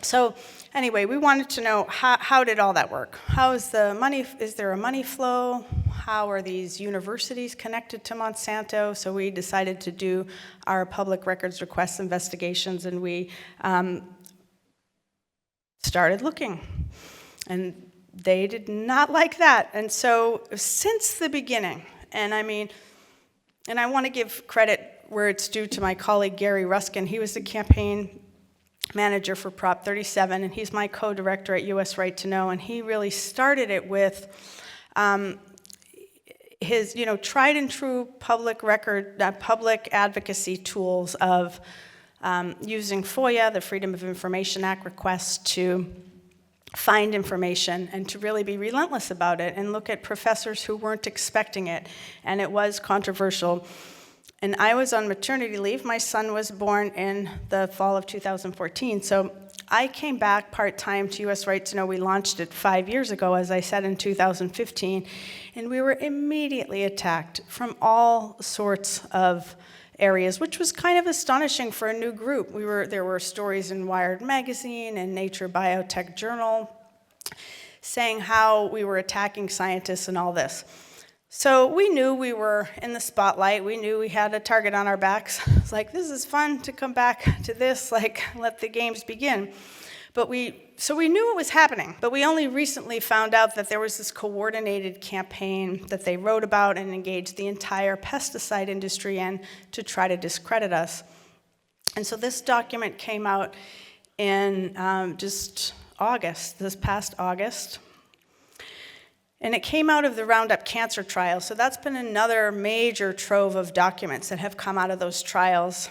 So anyway, we wanted to know how did all that work? How is the money, is there a money flow? How are these universities connected to Monsanto? So we decided to do our public records request investigations, and we started looking. And they did not like that. And so since the beginning, and I want to give credit where it's due to my colleague Gary Ruskin. He was the campaign manager for Prop 37, and he's my co-director at US Right to Know, and he really started it with his tried and true public advocacy tools of using FOIA, the Freedom of Information Act requests, to find information and to really be relentless about it and look at professors who weren't expecting it, and it was controversial. And I was on maternity leave. My son was born in the fall of 2014. So I came back part-time to US Right to Know. We launched it 5 years ago, as I said, in 2015. And we were immediately attacked from all sorts of areas, which was kind of astonishing for a new group. There were stories in Wired Magazine and Nature Biotech Journal saying how we were attacking scientists and all this. So we knew we were in the spotlight. We knew we had a target on our backs. It's like, this is fun to come back to this, like, let the games begin. So we knew it was happening, but we only recently found out that there was this coordinated campaign that they wrote about and engaged the entire pesticide industry in to try to discredit us. And so this document came out in just August, this past August. And it came out of the Roundup cancer trial. So that's been another major trove of documents that have come out of those trials.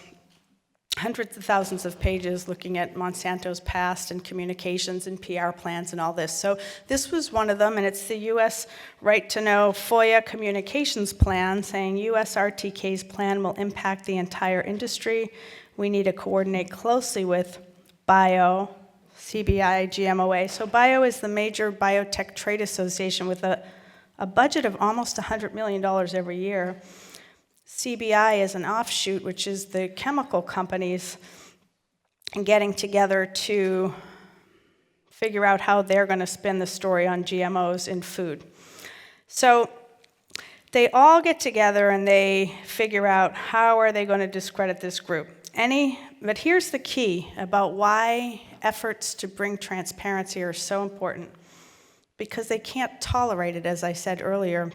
Hundreds of thousands of pages looking at Monsanto's past and communications and PR plans and all this. So this was one of them, and it's the US Right to Know FOIA communications plan saying USRTK's plan will impact the entire industry. We need to coordinate closely with Bio, CBI, GMOA. So Bio is the major biotech trade association with a budget of almost $100 million every year. CBI is an offshoot, which is the chemical companies getting together to figure out how they're going to spin the story on GMOs in food. So they all get together and they figure out how are they going to discredit this group. But here's the key about why efforts to bring transparency are so important. Because they can't tolerate it, as I said earlier.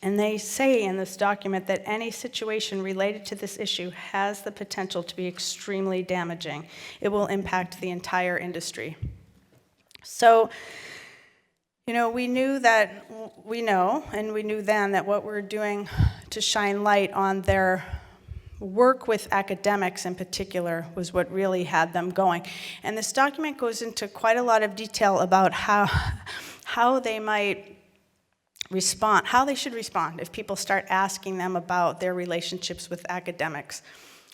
And they say in this document that any situation related to this issue has the potential to be extremely damaging. It will impact the entire industry. So, we knew then that what we're doing to shine light on their work with academics in particular was what really had them going. And this document goes into quite a lot of detail about how they might respond, how they should respond if people start asking them about their relationships with academics.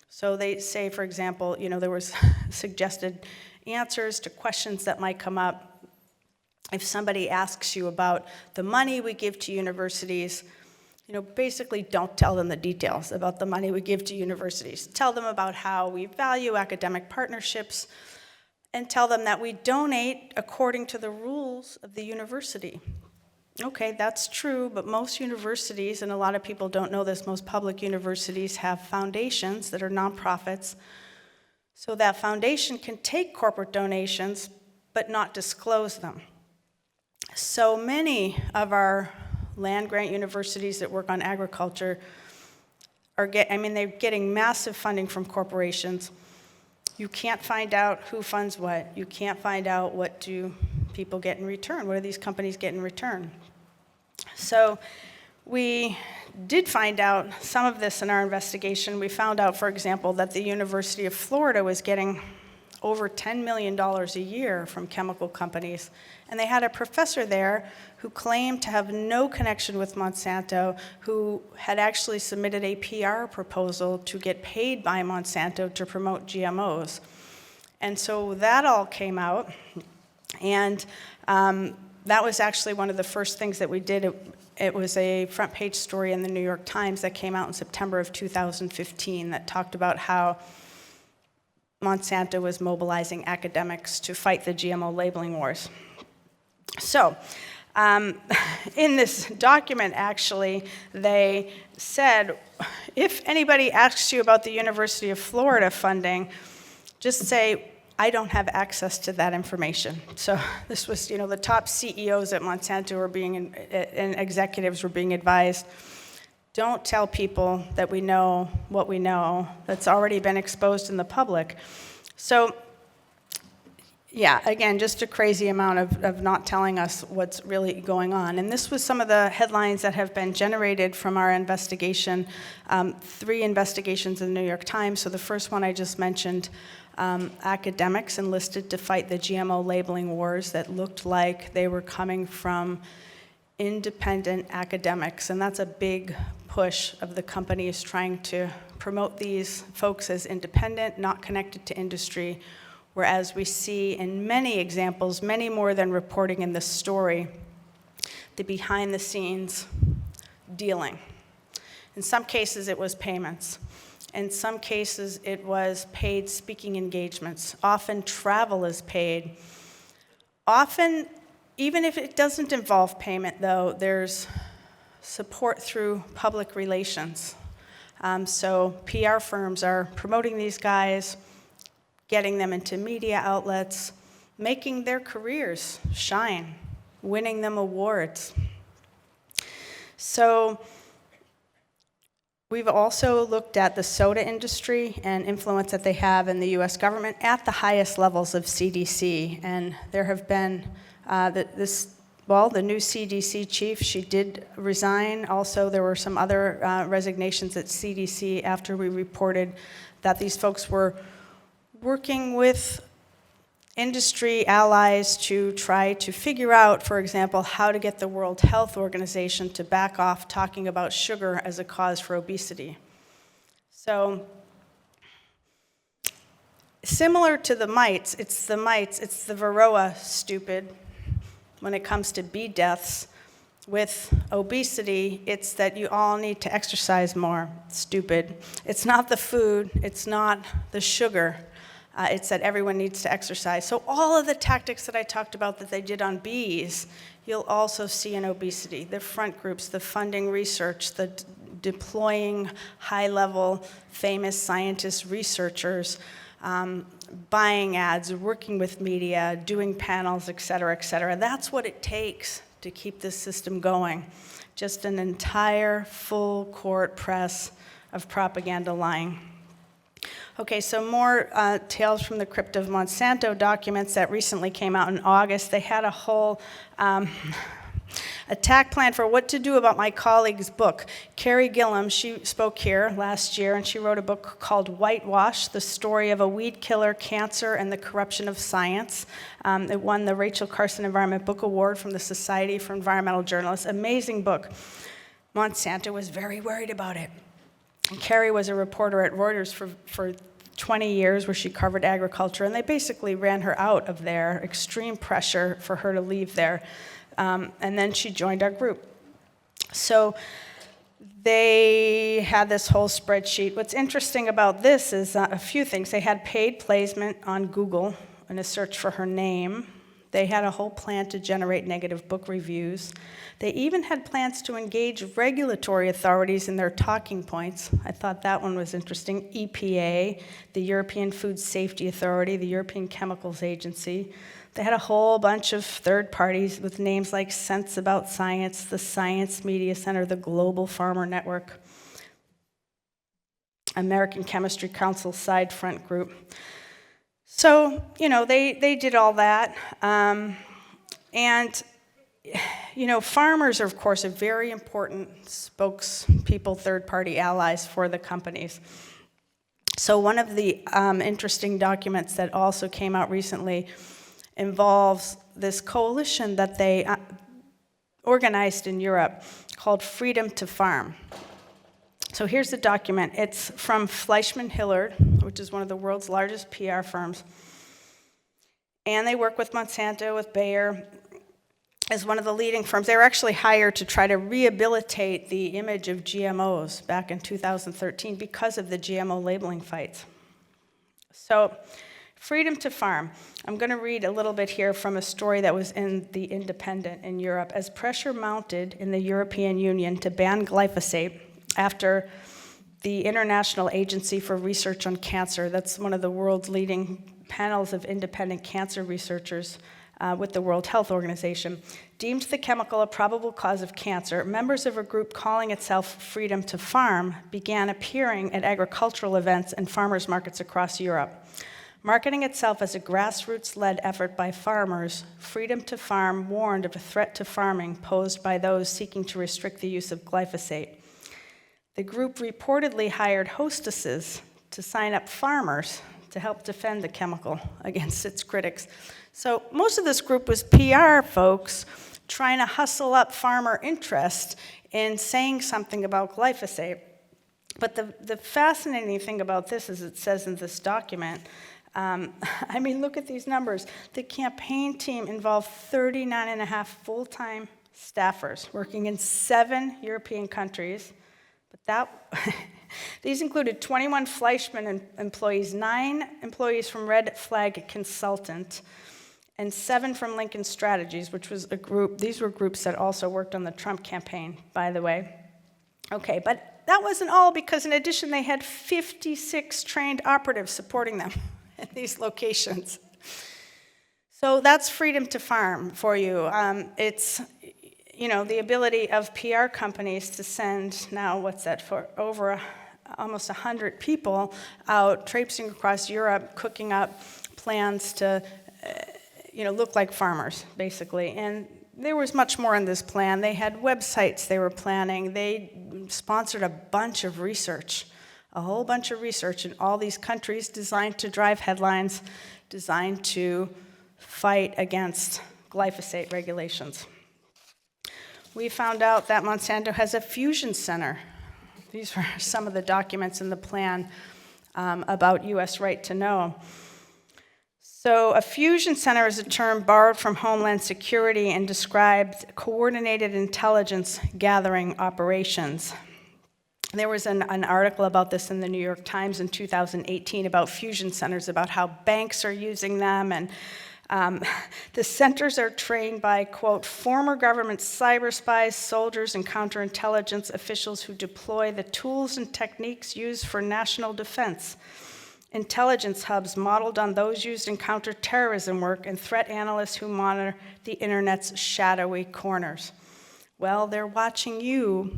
So they say, for example, there was suggested answers to questions that might come up. If somebody asks you about the money we give to universities, basically don't tell them the details about the money we give to universities. Tell them about how we value academic partnerships and tell them that we donate according to the rules of the university. Okay, that's true, but most universities, and a lot of people don't know this, most public universities have foundations that are nonprofits. So that foundation can take corporate donations, but not disclose them. So many of our land-grant universities that work on agriculture they're getting massive funding from corporations. You can't find out who funds what. You can't find out what do people get in return. What do these companies get in return? So we did find out some of this in our investigation. We found out, for example, that the University of Florida was getting over $10 million a year from chemical companies. And they had a professor there who claimed to have no connection with Monsanto, who had actually submitted a PR proposal to get paid by Monsanto to promote GMOs. And so that all came out. And that was actually one of the first things that we did. It was a front page story in the New York Times that came out in September of 2015 that talked about how Monsanto was mobilizing academics to fight the GMO labeling wars. So, in this document, actually, they said, if anybody asks you about the University of Florida funding, just say, I don't have access to that information. So this was, the top CEOs at Monsanto and executives were being advised, don't tell people that we know what we know that's already been exposed in the public. So, yeah, again, just a crazy amount of not telling us what's really going on. And this was some of the headlines that have been generated from our investigation, 3 investigations in the New York Times. So the first one I just mentioned, academics enlisted to fight the GMO labeling wars that looked like they were coming from independent academics. And that's a big push of the companies trying to promote these folks as independent, not connected to industry, whereas we see in many examples, many more than reporting in the story, the behind-the-scenes dealing. In some cases, it was payments. In some cases, it was paid speaking engagements. Often, travel is paid. Often, even if it doesn't involve payment, though, there's support through public relations. So PR firms are promoting these guys, getting them into media outlets, making their careers shine, winning them awards. So we've also looked at the soda industry and influence that they have in the US government at the highest levels of CDC. And there have been the new CDC chief, she did resign. Also, there were some other resignations at CDC after we reported that these folks were working with industry allies to try to figure out, for example, how to get the World Health Organization to back off talking about sugar as a cause for obesity. So, similar to the mites, it's the Varroa stupid. When it comes to bee deaths, with obesity, it's that you all need to exercise more. Stupid. It's not the food, it's not the sugar. It's that everyone needs to exercise. So all of the tactics that I talked about that they did on bees, you'll also see in obesity. The front groups, the funding research, the deploying high-level famous scientists, researchers, buying ads, working with media, doing panels, et cetera, et cetera. That's what it takes to keep this system going. Just an entire full court press of propaganda lying. Okay, so more tales from the Crypt of Monsanto documents that recently came out in August. They had a whole attack plan for what to do about my colleague's book. Carrie Gillum, she spoke here last year, and she wrote a book called Whitewash, The Story of a Weed Killer, Cancer, and the Corruption of Science. It won the Rachel Carson Environment Book Award from the Society for Environmental Journalists. Amazing book. Monsanto was very worried about it. And Carrie was a reporter at Reuters for 20 years where she covered agriculture, and they basically ran her out of there, extreme pressure for her to leave there. And then she joined our group. So they had this whole spreadsheet. What's interesting about this is a few things. They had paid placement on Google in a search for her name. They had a whole plan to generate negative book reviews. They even had plans to engage regulatory authorities in their talking points. I thought that one was interesting. EPA, the European Food Safety Authority, the European Chemicals Agency. They had a whole bunch of third parties with names like Sense About Science, the Science Media Center, the Global Farmer Network, American Chemistry Council Side Front Group. So, they did all that. Farmers are, of course, a very important spokespeople, third-party allies for the companies. So one of the interesting documents that also came out recently involves this coalition that they organized in Europe called Freedom to Farm. So here's the document. It's from Fleischmann Hillard, which is one of the world's largest PR firms. And they work with Monsanto, with Bayer, as one of the leading firms. They were actually hired to try to rehabilitate the image of GMOs back in 2013 because of the GMO labeling fights. So, Freedom to Farm. I'm going to read a little bit here from a story that was in The Independent in Europe. As pressure mounted in the European Union to ban glyphosate after the International Agency for Research on Cancer, that's one of the world's leading panels of independent cancer researchers with the World Health Organization, deemed the chemical a probable cause of cancer, members of a group calling itself Freedom to Farm began appearing at agricultural events and farmers markets across Europe. Marketing itself as a grassroots-led effort by farmers, Freedom to Farm warned of a threat to farming posed by those seeking to restrict the use of glyphosate. The group reportedly hired hostesses to sign up farmers to help defend the chemical against its critics. So most of this group was PR folks trying to hustle up farmer interest in saying something about glyphosate. But the fascinating thing about this is it says in this document, I mean, look at these numbers. The campaign team involved 39 and a half full-time staffers working in 7 European countries. But these included 21 Fleischmann employees, 9 employees from Red Flag Consultant, and 7 from Lincoln Strategies, which was a group. These were groups that also worked on the Trump campaign, by the way. Okay, but that wasn't all, because in addition, they had 56 trained operatives supporting them in these locations. So that's freedom to farm for you. It's, the ability of PR companies to send, now what's that, for over almost 100 people out traipsing across Europe, cooking up plans to, look like farmers, basically. And there was much more in this plan. They had websites they were planning. They sponsored a bunch of research, a whole bunch of research in all these countries designed to drive headlines, designed to fight against glyphosate regulations. We found out that Monsanto has a fusion center. These were some of the documents in the plan about U.S. right to know. So a fusion center is a term borrowed from Homeland Security and describes coordinated intelligence gathering operations. There was an article about this in the New York Times in 2018 about fusion centers, about how banks are using them, and the centers are trained by, quote, former government cyber spies, soldiers, and counterintelligence officials who deploy the tools and techniques used for national defense. Intelligence hubs modeled on those used in counterterrorism work, and threat analysts who monitor the internet's shadowy corners. Well, they're watching you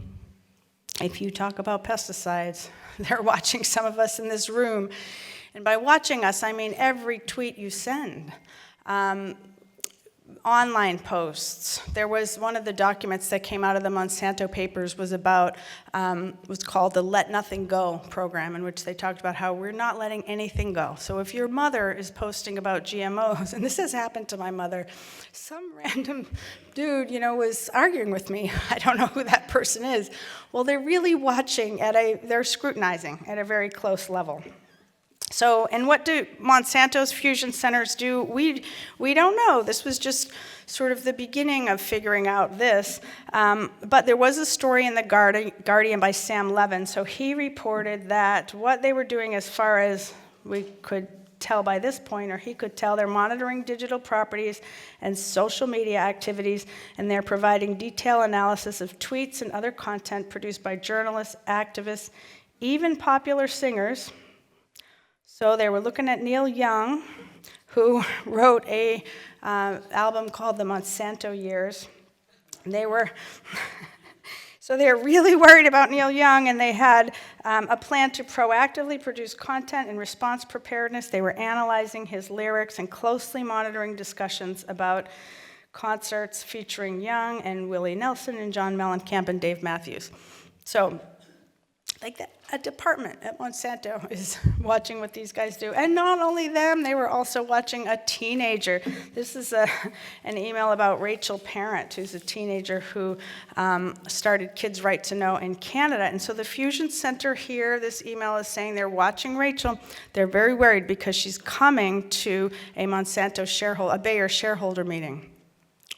if you talk about pesticides. They're watching some of us in this room. And by watching us, I mean every tweet you send. Online posts. There was one of the documents that came out of the Monsanto papers was called the Let Nothing Go program, in which they talked about how we're not letting anything go. So if your mother is posting about GMOs, and this has happened to my mother, some random dude, was arguing with me. I don't know who that person is. Well, they're really watching they're scrutinizing at a very close level. So, and what do Monsanto's fusion centers do? We don't know. This was just sort of the beginning of figuring out this. But there was a story in the Guardian by Sam Levin. So he reported that what they were doing, as far as we could tell by this point, or he could tell, they're monitoring digital properties and social media activities, and they're providing detailed analysis of tweets and other content produced by journalists, activists, even popular singers. So they were looking at Neil Young, who wrote a album called The Monsanto Years. And they were really worried about Neil Young, and they had a plan to proactively produce content in response preparedness. They were analyzing his lyrics and closely monitoring discussions about concerts featuring Young and Willie Nelson and John Mellencamp and Dave Matthews. So, a department at Monsanto is watching what these guys do. And not only them, they were also watching a teenager. This is an email about Rachel Parent, who's a teenager who started Kids Right to Know in Canada. And so the Fusion Center here, this email is saying they're watching Rachel. They're very worried because she's coming to a Monsanto a Bayer shareholder meeting.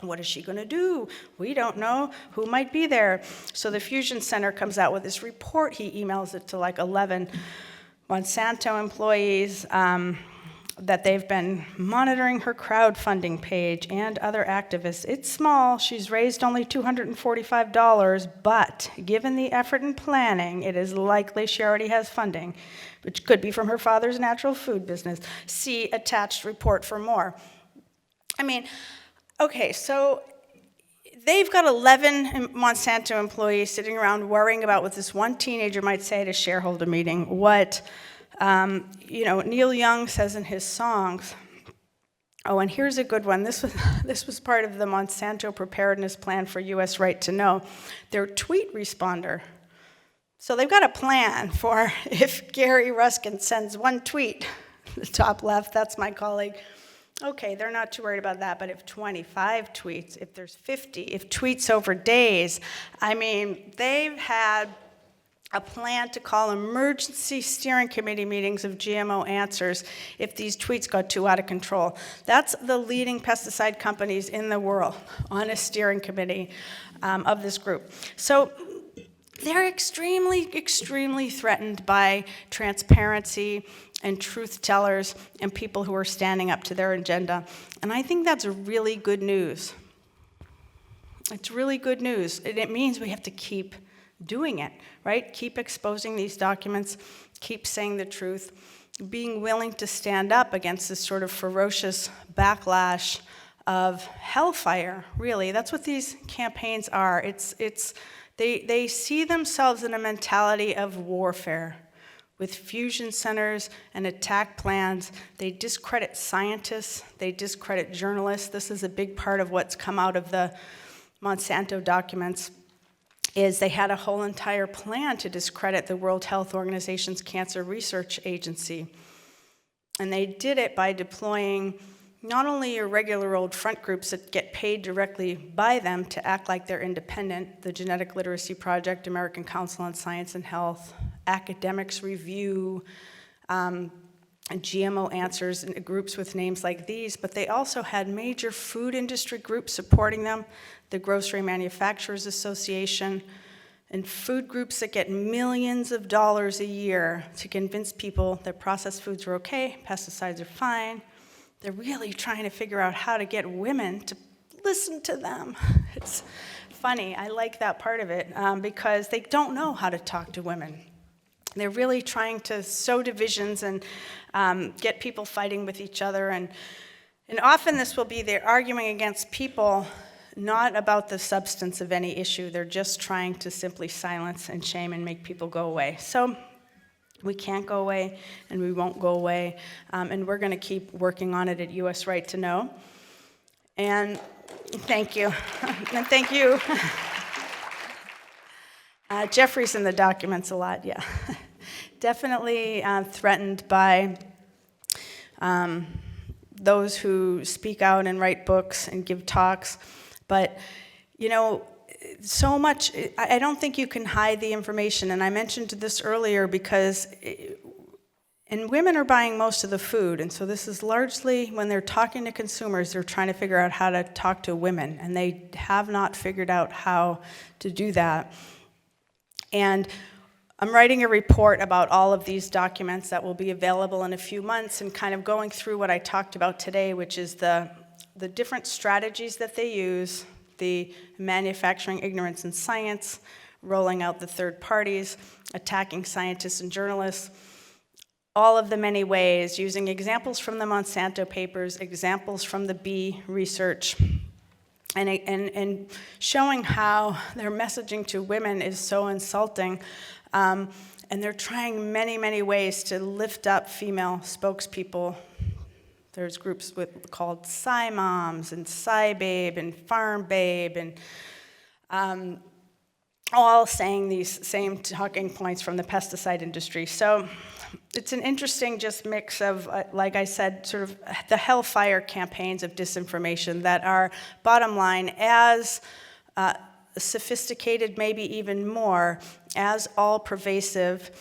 What is she going to do? We don't know. Who might be there? So the Fusion Center comes out with this report. He emails it to 11 Monsanto employees that they've been monitoring her crowdfunding page and other activists. It's small. She's raised only $245, but given the effort and planning, it is likely she already has funding, which could be from her father's natural food business. See attached report for more. Okay, so they've got 11 Monsanto employees sitting around worrying about what this one teenager might say at a shareholder meeting, what Neil Young says in his songs. Oh, and here's a good one. This was part of the Monsanto preparedness plan for U.S. right to know. Their tweet responder. So they've got a plan for if Gary Ruskin sends one tweet, the top left, that's my colleague. Okay, they're not too worried about that, but if 25 tweets, if there's 50, if tweets over days, I mean, they've had a plan to call emergency steering committee meetings of GMO answers if these tweets got too out of control. That's the leading pesticide companies in the world on a steering committee of this group. So they're extremely, extremely threatened by transparency and truth tellers and people who are standing up to their agenda. And I think that's really good news. It's really good news. And it means we have to keep doing it, right? Keep exposing these documents, keep saying the truth, being willing to stand up against this sort of ferocious backlash of hellfire, really. That's what these campaigns are. They see themselves in a mentality of warfare with fusion centers and attack plans. They discredit scientists, they discredit journalists. This is a big part of what's come out of the Monsanto documents, is they had a whole entire plan to discredit the World Health Organization's Cancer Research Agency. And they did it by deploying not only your regular old front groups that get paid directly by them to act like they're independent, the Genetic Literacy Project, American Council on Science and Health, Academics Review, GMO Answers, and groups with names like these, but they also had major food industry groups supporting them, the Grocery Manufacturers Association, and food groups that get millions of dollars a year to convince people that processed foods are okay, pesticides are fine. They're really trying to figure out how to get women to listen to them. It's funny, I like that part of it, because they don't know how to talk to women. They're really trying to sow divisions and get people fighting with each other. And often this will be they're arguing against people, not about the substance of any issue. They're just trying to simply silence and shame and make people go away. So we can't go away, and we won't go away. And we're going to keep working on it at US Right to Know. And thank you. And thank you. Jeffrey's in the documents a lot, yeah. Definitely threatened by those who speak out and write books and give talks. But, you know, so much, I don't think you can hide the information. And I mentioned this earlier because, and women are buying most of the food. And so this is largely, when they're talking to consumers, they're trying to figure out how to talk to women. And they have not figured out how to do that. And I'm writing a report about all of these documents that will be available in a few months, and kind of going through what I talked about today, which is the different strategies that they use, the manufacturing ignorance in science, rolling out the third parties, attacking scientists and journalists, all of the many ways, using examples from the Monsanto papers, examples from the bee research, and showing how their messaging to women is so insulting. And they're trying many, many ways to lift up female spokespeople. There's groups called Sci Moms and Sci Babe and Farm Babe, and all saying these same talking points from the pesticide industry. So it's an interesting just mix of, like I said, sort of the hellfire campaigns of disinformation that are, bottom line, as sophisticated, maybe even more, as all-pervasive,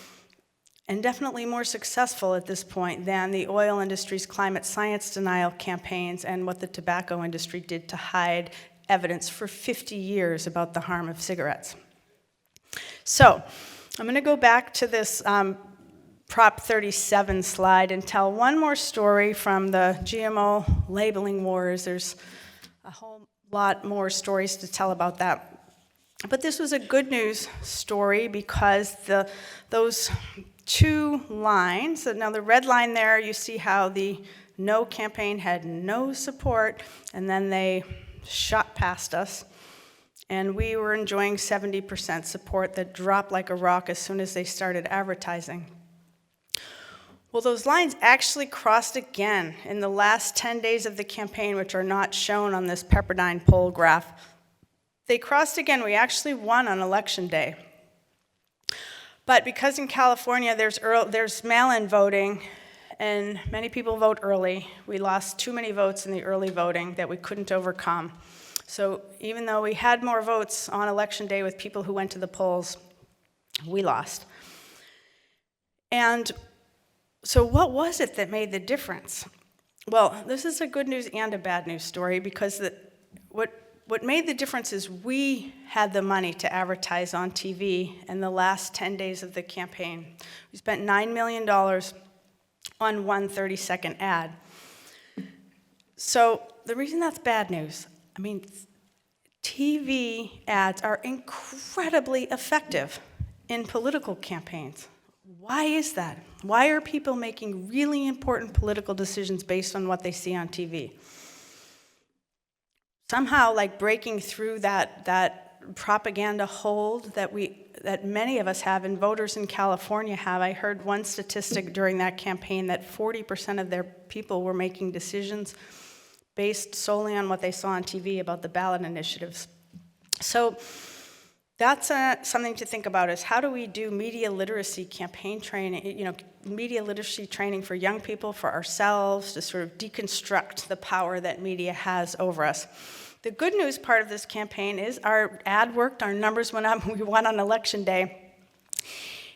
and definitely more successful at this point than the oil industry's climate science denial campaigns and what the tobacco industry did to hide evidence for 50 years about the harm of cigarettes. So I'm going to go back to this Prop 37 slide and tell one more story from the GMO labeling wars. There's a whole lot more stories to tell about that. But this was a good news story because those two lines, now the red line there, you see how the no campaign had no support, and then they shot past us. And we were enjoying 70% support that dropped like a rock as soon as they started advertising. Well, those lines actually crossed again in the last 10 days of the campaign, which are not shown on this Pepperdine poll graph. They crossed again. We actually won on election day. But because in California there's mail-in voting, and many people vote early. We lost too many votes in the early voting that we couldn't overcome. So even though we had more votes on election day with people who went to the polls, we lost. And so what was it that made the difference? Well, this is a good news and a bad news story, because what made the difference is we had the money to advertise on TV in the last 10 days of the campaign. We spent $9 million on one 30-second ad. So the reason that's bad news, I mean, TV ads are incredibly effective in political campaigns. Why is that? Why are people making really important political decisions based on what they see on TV? Somehow, like breaking through that propaganda hold that many of us have, and voters in California have. I heard one statistic during that campaign that 40% of their people were making decisions based solely on what they saw on TV about the ballot initiatives. So that's something to think about, is how do we do media literacy campaign training, media literacy training for young people, for ourselves, to sort of deconstruct the power that media has over us. The good news part of this campaign is our ad worked, our numbers went up, we won on election day.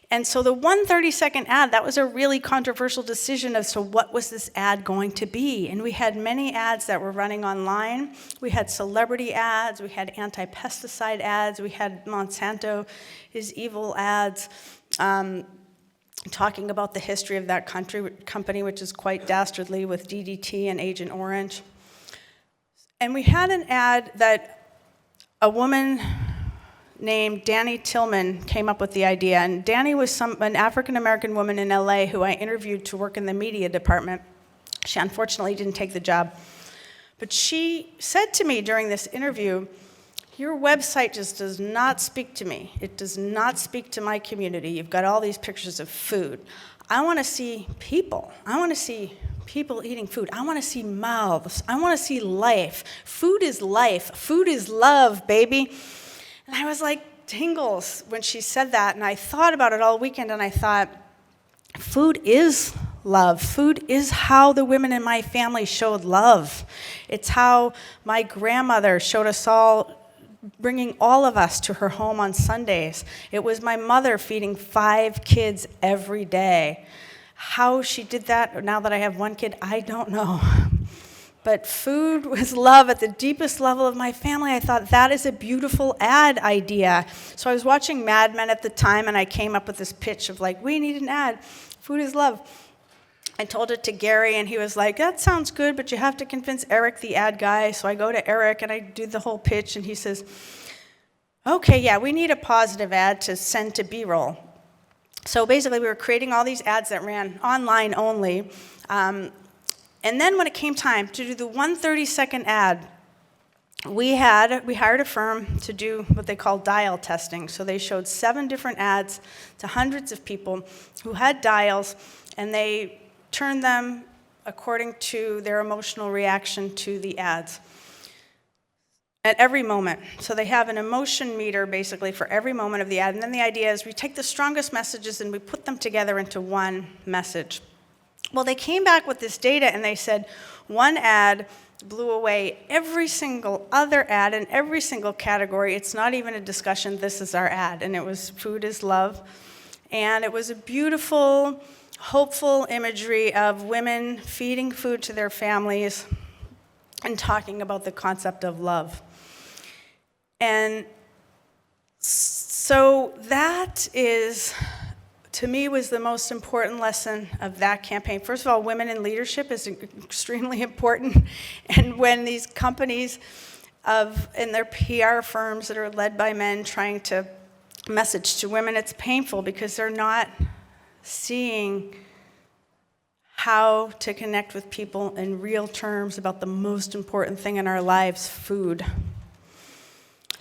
And so the one 30-second ad, that was a really controversial decision as to what was this ad going to be. And we had many ads that were running online. We had celebrity ads, we had anti-pesticide ads, we had Monsanto is evil ads, talking about the history of that company, which is quite dastardly, with DDT and Agent Orange. And we had an ad that a woman named Danny Tillman came up with the idea. And Danny was an African-American woman in LA who I interviewed to work in the media department. She unfortunately didn't take the job. But she said to me during this interview, "Your website just does not speak to me. It does not speak to my community. You've got all these pictures of food. I want to see people. I want to see people eating food. I want to see mouths. I want to see life. Food is life. Food is love, baby." And I was like tingles when she said that, and I thought about it all weekend, and I thought, food is love. Food is how the women in my family showed love. It's how my grandmother showed us all, bringing all of us to her home on Sundays. It was my mother feeding 5 kids every day. How she did that, now that I have 1 kid, I don't know. But food was love at the deepest level of my family. I thought, that is a beautiful ad idea. So I was watching Mad Men at the time, and I came up with this pitch of like, we need an ad. Food is love. I told it to Gary, and he was like, that sounds good, but you have to convince Eric, the ad guy. So I go to Eric, and I do the whole pitch, and he says, okay, yeah, we need a positive ad to send to B-roll. So basically, we were creating all these ads that ran online only. And then when it came time to do the one 30-second ad, we hired a firm to do what they call dial testing. So they showed 7 different ads to hundreds of people who had dials, and they turned them according to their emotional reaction to the ads at every moment. So they have an emotion meter, basically, for every moment of the ad. And then the idea is we take the strongest messages and we put them together into one message. Well, they came back with this data, and they said one ad blew away every single other ad in every single category. It's not even a discussion, this is our ad. And it was Food is Love. And it was a beautiful, hopeful imagery of women feeding food to their families and talking about the concept of love. And so that is, to me, was the most important lesson of that campaign. First of all, women in leadership is extremely important. And when these companies and their PR firms that are led by men trying to message to women, it's painful because they're not seeing how to connect with people in real terms about the most important thing in our lives, food.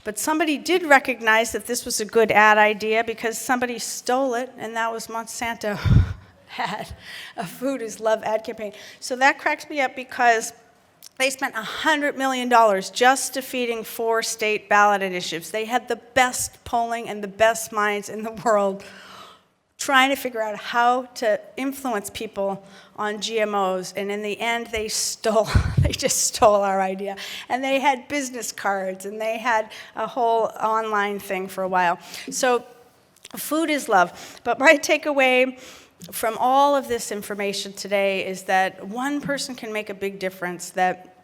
But somebody did recognize that this was a good ad idea because somebody stole it, and that was Monsanto had a Food is Love ad campaign. So that cracks me up because they spent $100 million just defeating 4 state ballot initiatives. They had the best polling and the best minds in the world trying to figure out how to influence people on GMOs, and in the end, they just stole our idea. And they had business cards, and they had a whole online thing for a while. So food is love. But my takeaway from all of this information today is that one person can make a big difference, that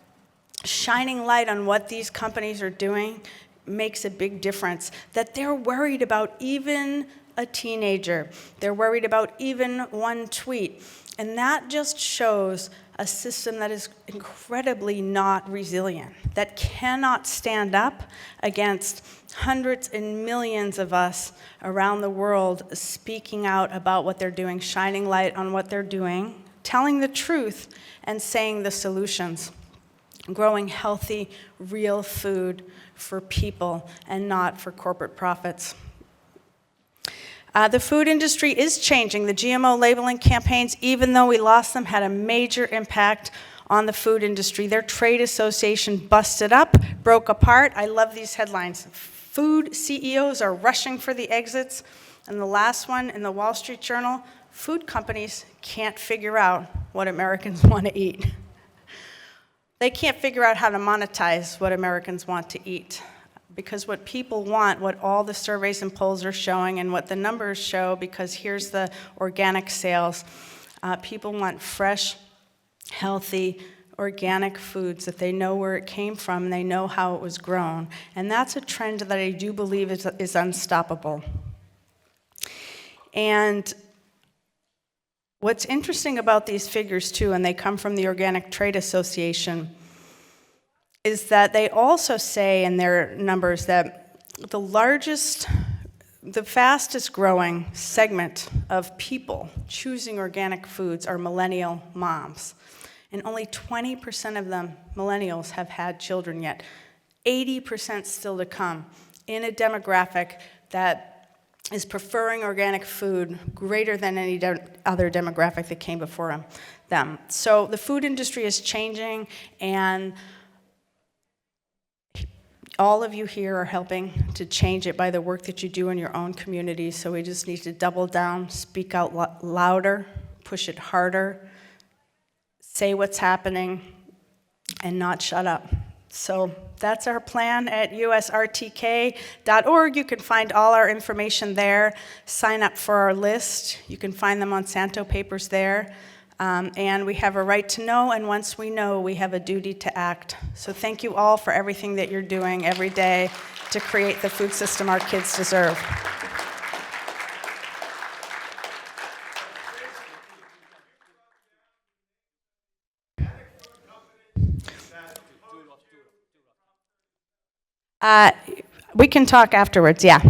shining light on what these companies are doing makes a big difference, that they're worried about even a teenager. They're worried about even one tweet. And that just shows a system that is incredibly not resilient, that cannot stand up against hundreds and millions of us around the world speaking out about what they're doing, shining light on what they're doing, telling the truth, and saying the solutions. Growing healthy, real food for people and not for corporate profits. The food industry is changing. The GMO labeling campaigns, even though we lost them, had a major impact on the food industry. Their trade association busted up, broke apart. I love these headlines. Food CEOs are rushing for the exits. And the last one in the Wall Street Journal, food companies can't figure out what Americans want to eat. They can't figure out how to monetize what Americans want to eat. Because what people want, what all the surveys and polls are showing, and what the numbers show, because here's the organic sales, people want fresh, healthy, organic foods that they know where it came from, they know how it was grown. And that's a trend that I do believe is unstoppable. And what's interesting about these figures, too, and they come from the Organic Trade Association, is that they also say in their numbers that the fastest growing segment of people choosing organic foods are millennial moms. And only 20% of them, millennials, have had children yet. 80% still to come in a demographic that is preferring organic food greater than any other demographic that came before them. So the food industry is changing, and all of you here are helping to change it by the work that you do in your own communities, so we just need to double down, speak out louder, push it harder, say what's happening, and not shut up. So that's our plan at usrtk.org. You can find all our information there. Sign up for our list. You can find the Monsanto papers there. And we have a right to know, and once we know, we have a duty to act. So thank you all for everything that you're doing every day to create the food system our kids deserve. We can talk afterwards, yeah.